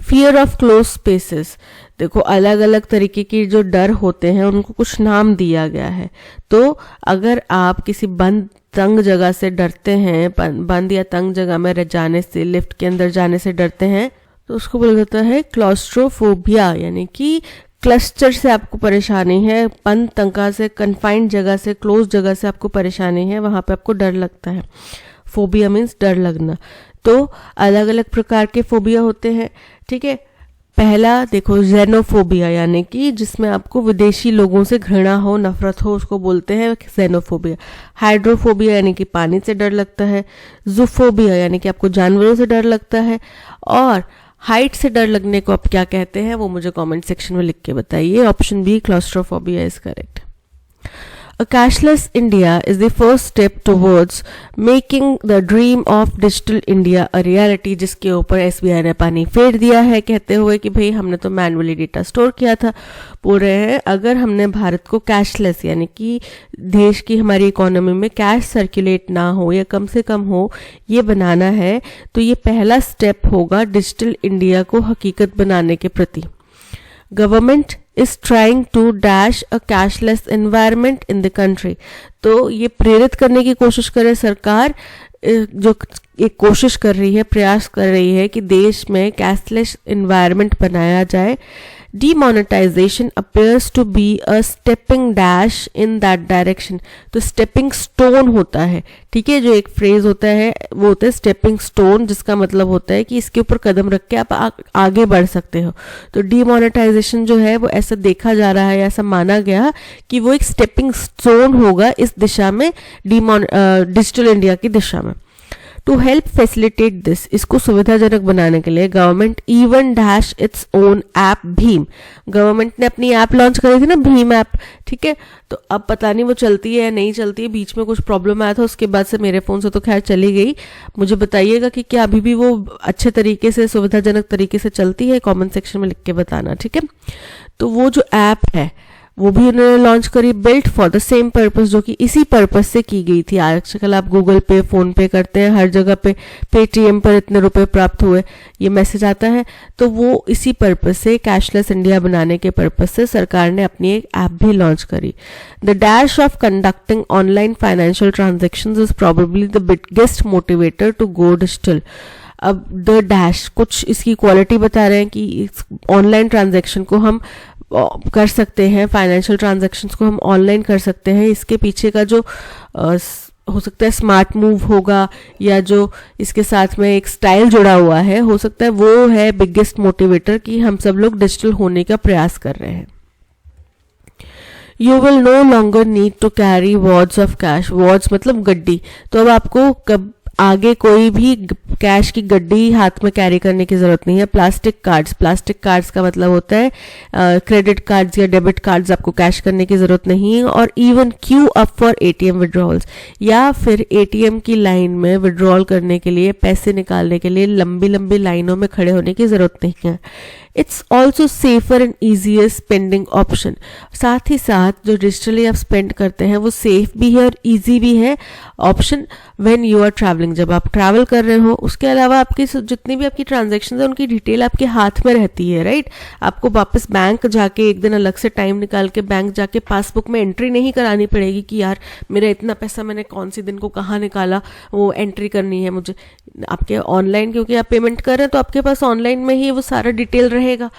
Fear of close spaces, देखो अलग अलग तरीके के जो डर होते हैं उनको कुछ नाम दिया गया है। तो अगर आप किसी बंद तंग जगह से डरते हैं, बंद या तंग जगह में जाने से, लिफ्ट के अंदर जाने से डरते हैं, तो उसको बोला जाता है क्लॉस्ट्रोफोबिया, यानी कि क्लस्टर से आपको परेशानी है, बंद तंगा से, कन्फाइंड जगह से, क्लोज जगह से आपको परेशानी है, वहां पे आपको डर लगता है। फोबिया मीन्स डर लगना। तो अलग अलग प्रकार के फोबिया होते हैं, ठीक है। पहला देखो जेनोफोबिया, यानी कि जिसमें आपको विदेशी लोगों से घृणा हो, नफरत हो, उसको बोलते हैं जेनोफोबिया। हाइड्रोफोबिया यानी कि पानी से डर लगता है। जूफोबिया यानी कि आपको जानवरों से डर लगता है। और हाइट से डर लगने को आप क्या कहते हैं वो मुझे कमेंट सेक्शन में लिख के बताइए। Option B claustrophobia is correct. A cashless India is the first step towards making the dream of digital India a reality, जिसके ऊपर SBI ने पानी फेर दिया है, कहते हुए कि भाई हमने तो मैनुअली डेटा स्टोर किया था। बोल रहे हैं अगर हमने भारत को कैशलेस, यानी कि देश की हमारी इकोनॉमी में कैश सर्कुलेट ना हो या कम से कम हो, ये बनाना है, तो ये पहला स्टेप होगा डिजिटल इंडिया को हकीकत बनाने के प्रति। Government is trying to dash a cashless environment in the country, तो ये प्रेरित करने की कोशिश करे सरकार, जो एक कोशिश कर रही है, प्रयास कर रही है कि देश में कैशलेस एनवायरनमेंट बनाया जाए। Demonetization appears to be a stepping dash in that direction, तो स्टेपिंग स्टोन होता है, ठीक है। जो एक फ्रेज होता है वो होता है स्टेपिंग स्टोन, जिसका मतलब होता है कि इसके ऊपर कदम रख के आप आगे बढ़ सकते हो। तो डीमोनेटाइजेशन जो है वो ऐसा देखा जा रहा है, ऐसा माना गया कि वो एक स्टेपिंग स्टोन होगा इस दिशा में, डिजिटल इंडिया की दिशा में। टू हेल्प फैसिलिटेट दिस, इसको सुविधाजनक बनाने के लिए government even dash its own app Bhim, government ने अपनी ऐप लॉन्च करी थी ना, भीम ऐप, ठीक है। तो अब पता नहीं वो चलती है या नहीं चलती है, बीच में कुछ प्रॉब्लम आया था, उसके बाद से मेरे फोन से तो खैर चली गई। मुझे बताइएगा कि क्या अभी भी वो अच्छे तरीके से, सुविधाजनक तरीके से चलती है, कमेंट सेक्शन में लिख के बताना, ठीक है। तो वो जो ऐप है वो भी उन्होंने लॉन्च करी, built for the same purpose, जो कि इसी पर्पस से की गई थी। आजकल आप गूगल पे, फोन पे करते हैं, हर जगह पे पेटीएम पर इतने रुपए प्राप्त हुए ये मैसेज आता है, तो वो इसी पर्पस से, कैशलेस इंडिया बनाने के पर्पस से सरकार ने अपनी एक ऐप भी लॉन्च करी। The dash of conducting online financial transactions is probably the biggest motivator to go digital. अब द डैश कुछ इसकी क्वालिटी बता रहे हैं कि ऑनलाइन ट्रांजेक्शन को हम कर सकते हैं, फाइनेंशियल ट्रांजैक्शंस को हम ऑनलाइन कर सकते हैं। इसके पीछे का जो हो सकता है स्मार्ट मूव होगा, या जो इसके साथ में एक स्टाइल जुड़ा हुआ है, हो सकता है वो है बिगेस्ट मोटिवेटर कि हम सब लोग डिजिटल होने का प्रयास कर रहे हैं। You will no longer need to carry wads of cash. wads मतलब गड्डी। तो अब आपको कब आगे कोई भी कैश की गड्डी हाथ में कैरी करने की जरूरत नहीं है। प्लास्टिक कार्ड्स का मतलब होता है क्रेडिट कार्ड्स या डेबिट कार्ड्स, आपको कैश करने की जरूरत नहीं है। और even Q up for ATM withdrawals, या फिर एटीएम की लाइन में विड्रॉल करने के लिए, पैसे निकालने के लिए लंबी लंबी लाइनों में खड़े होने की जरूरत नहीं है। It's also safer and easier spending option. साथ ही साथ जो डिजिटली आप स्पेंड करते हैं वो सेफ भी है और ईजी भी है option when you are travelling, जब आप ट्रैवल कर रहे हो। उसके अलावा आपकी जितनी भी आपकी ट्रांजैक्शंस है उनकी डिटेल आपके हाथ में रहती है, राइट। आपको वापस बैंक जाके एक दिन अलग से टाइम निकाल के बैंक जाके पासबुक में एंट्री नहीं करानी पड़ेगी कि यार मेरा इतना पैसा मैंने कौन सी दिन को कहाँ निकाला, वो एंट्री करनी है मुझे। आपके ऑनलाइन, क्योंकि आप पेमेंट कर रहे हैं तो आपके पास ऑनलाइन में ही वो सारा डिटेल रहेगा।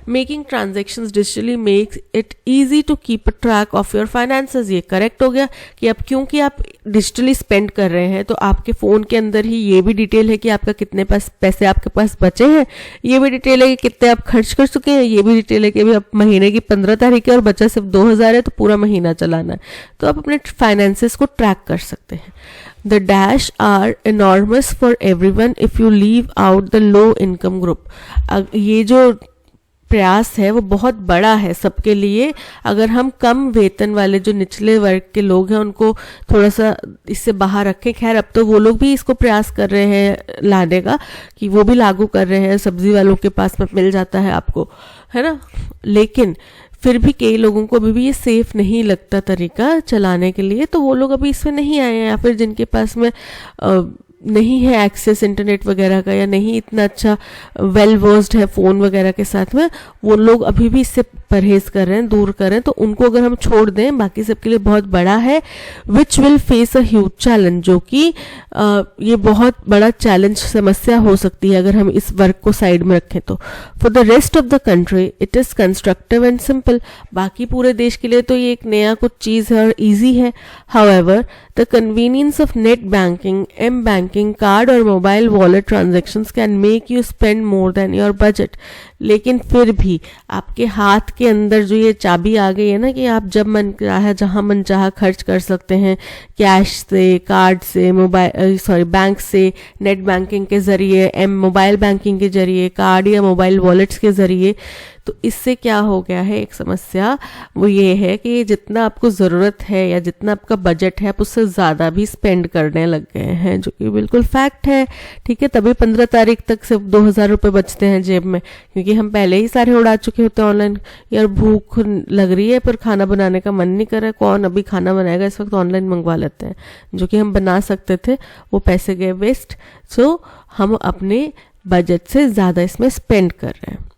Making transactions digitally makes it easy to keep a track of your finances. ये करेक्ट हो गया कि अब क्योंकि आप डिजिटली स्पेंड कर रहे हैं तो आपके फ़ोन के अंदर ही ये भी डिटेल है कि आपका कितने पैसे आपके पास बचे हैं, ये भी डिटेल है कि कितने आप खर्च कर चुके हैं, ये भी डिटेल है कि अभी आप महीने की 15 तारीख है और बचा सिर्फ 2000 है तो पूरा महीना चलाना है। तो आप अपने फाइनेंसेस को ट्रैक कर सकते हैं। The dash are enormous for everyone if you leave out the low income group. ये जो प्रयास है वो बहुत बड़ा है सबके लिए। अगर हम कम वेतन वाले जो निचले वर्ग के लोग हैं उनको थोड़ा सा इससे बाहर रखें, खैर अब तो वो लोग भी इसको प्रयास कर रहे हैं लाने का, कि वो भी लागू कर रहे हैं, सब्जी वालों के पास में मिल जाता है आपको, है ना। लेकिन फिर भी कई लोगों को अभी भी ये सेफ नहीं लगता तरीका चलाने के लिए, तो वो लोग अभी इसमें नहीं आए हैं, या फिर जिनके पास में नहीं है एक्सेस इंटरनेट वगैरह का, या नहीं इतना अच्छा वेल वर्स्ड है फ़ोन वगैरह के साथ में, वो लोग अभी भी इससे परहेज कर रहे हैं, दूर कर रहे हैं। तो उनको अगर हम छोड़ दें, बाकी सबके लिए बहुत बड़ा है। Which will face a huge challenge, जो कि ये बहुत बड़ा चैलेंज समस्या हो सकती है अगर हम इस वर्क को साइड में रखें तो। For the rest of the country it is constructive and simple. बाकी पूरे देश के लिए तो ये एक नया कुछ चीज़ है और ईजी है। However the convenience of net banking, M banking, card और mobile wallet transactions can make you spend more than your budget. लेकिन फिर भी आपके हाथ के अंदर जो ये चाबी आ गई है ना, कि आप जब मन चाहे जहाँ मन चाहा खर्च कर सकते हैं, कैश से, कार्ड से, बैंक से, नेट बैंकिंग के जरिए, मोबाइल बैंकिंग के जरिए, कार्ड या मोबाइल वॉलेट्स के जरिए। तो इससे क्या हो गया है, एक समस्या वो ये है कि जितना आपको ज़रूरत है या जितना आपका बजट है आप उससे ज़्यादा भी स्पेंड करने लग गए हैं, जो कि बिल्कुल फैक्ट है। ठीक है, तभी 15 तारीख तक सिर्फ 2000 रुपये बचते हैं जेब में, क्योंकि हम पहले ही सारे उड़ा चुके होते हैं ऑनलाइन। यार भूख लग रही है पर खाना बनाने का मन नहीं कर रहा है, कौन अभी खाना बनाएगा, इस वक्त ऑनलाइन मंगवा लेते हैं। जो कि हम बना सकते थे वो पैसे गए वेस्ट। सो हम अपने बजट से ज़्यादा इसमें स्पेंड कर रहे हैं।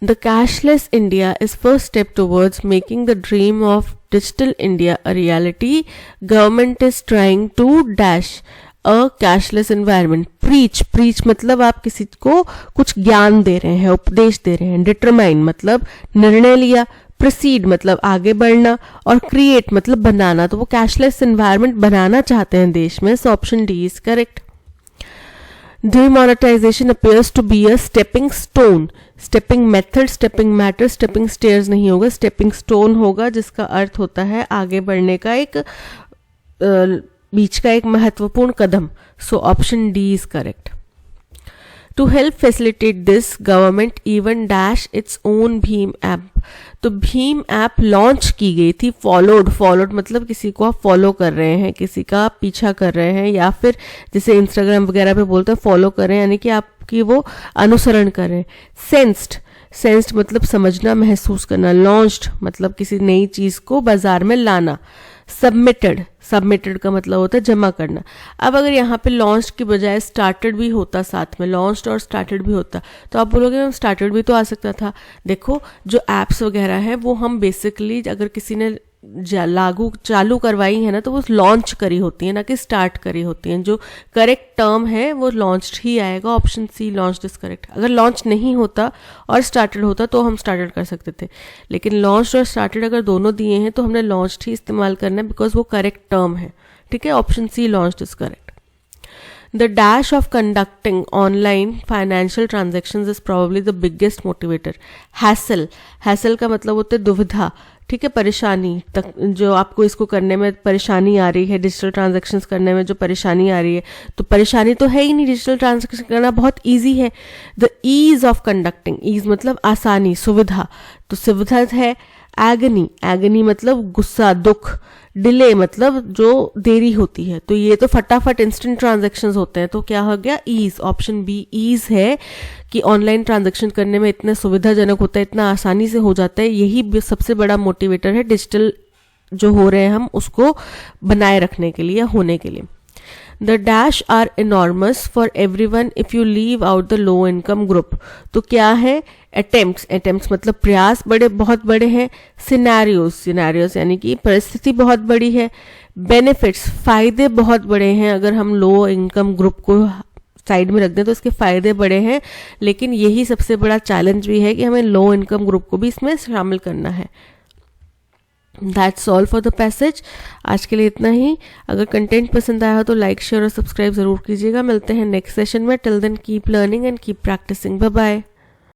The cashless India is first step towards making the dream of digital India a reality. Government is trying to dash a cashless environment. Preach मतलब आप किसी को कुछ ज्ञान दे रहे हैं, उपदेश दे रहे हैं। Determine मतलब निर्णय लिया, proceed मतलब आगे बढ़ना, और create मतलब बनाना। तो वो cashless environment बनाना चाहते हैं देश में। So option D is correct. Demonetization appears to be a stepping stone. Stepping method, stepping matter, stepping stairs नहीं होगा, stepping stone होगा, जिसका अर्थ होता है आगे बढ़ने का एक बीच का एक महत्वपूर्ण कदम। So option D is correct. To help facilitate this, government even dash its own Bheem app. तो भीम ऐप लॉन्च की गई थी। फॉलोड मतलब किसी को आप फॉलो कर रहे हैं, किसी का आप पीछा कर रहे हैं, या फिर जैसे इंस्टाग्राम वगैरह पे बोलते हैं फॉलो कर रहे हैं, यानी कि आपकी वो अनुसरण कर रहे हैं। सेंस्ड मतलब समझना, महसूस करना। लॉन्च्ड मतलब किसी नई चीज को बाजार में लाना। सबमिटेड का मतलब होता है जमा करना। अब अगर यहाँ पे लॉन्च्ड की बजाय स्टार्टेड भी होता, साथ में लॉन्च्ड और स्टार्टेड भी होता, तो आप बोलोगे मैम स्टार्टेड भी तो आ सकता था। देखो जो एप्स वगैरह है वो हम बेसिकली अगर किसी ने चालू करवाई है ना, तो वो लॉन्च करी होती है, ना कि स्टार्ट करी होती हैं। जो करेक्ट टर्म है वो लॉन्च्ड ही आएगा। Option C launched is correct. अगर लॉन्च नहीं होता और स्टार्टेड होता तो हम स्टार्टेड कर सकते थे, लेकिन लॉन्च्ड और स्टार्टेड अगर दोनों दिए हैं तो हमने लॉन्च्ड ही इस्तेमाल करना है, बिकॉज वो करेक्ट टर्म है। ठीक है, option C launched is correct. The dash of conducting online financial transactions is probably the biggest motivator. Hassle का मतलब होता है दुविधा, ठीक है, परेशानी तक, जो आपको इसको करने में परेशानी आ रही है, डिजिटल ट्रांजैक्शंस करने में जो परेशानी आ रही है, तो परेशानी तो है ही नहीं, डिजिटल ट्रांजैक्शन करना बहुत इजी है। The ease of conducting, ease मतलब आसानी, सुविधा, तो सुविधा है। एगनी मतलब गुस्सा, दुख। डिले मतलब जो देरी होती है, तो ये तो फटाफट इंस्टेंट ट्रांजैक्शंस होते हैं, तो क्या हो गया ईज। ऑप्शन बी ईज है कि ऑनलाइन ट्रांजैक्शन करने में इतने सुविधाजनक होता है, इतना आसानी से हो जाता है। यही सबसे बड़ा मोटिवेटर है डिजिटल जो हो रहे हैं हम उसको बनाए रखने के लिए, होने के लिए। The dash are enormous for everyone if you leave out the low income group. तो क्या है, attempts मतलब प्रयास बहुत बड़े हैं। scenarios यानी कि परिस्थिति बहुत बड़ी है। benefits फायदे बहुत बड़े हैं, अगर हम लो इनकम ग्रुप को साइड में रख दें तो इसके फायदे बड़े हैं, लेकिन यही सबसे बड़ा चैलेंज भी है कि हमें लो इनकम ग्रुप को भी इसमें शामिल करना है। That's all for the passage. आज के लिए इतना ही। अगर कंटेंट पसंद आया हो तो लाइक, शेयर और सब्सक्राइब जरूर कीजिएगा। मिलते हैं नेक्स्ट सेशन में। Till then keep learning and keep practising. Bye bye.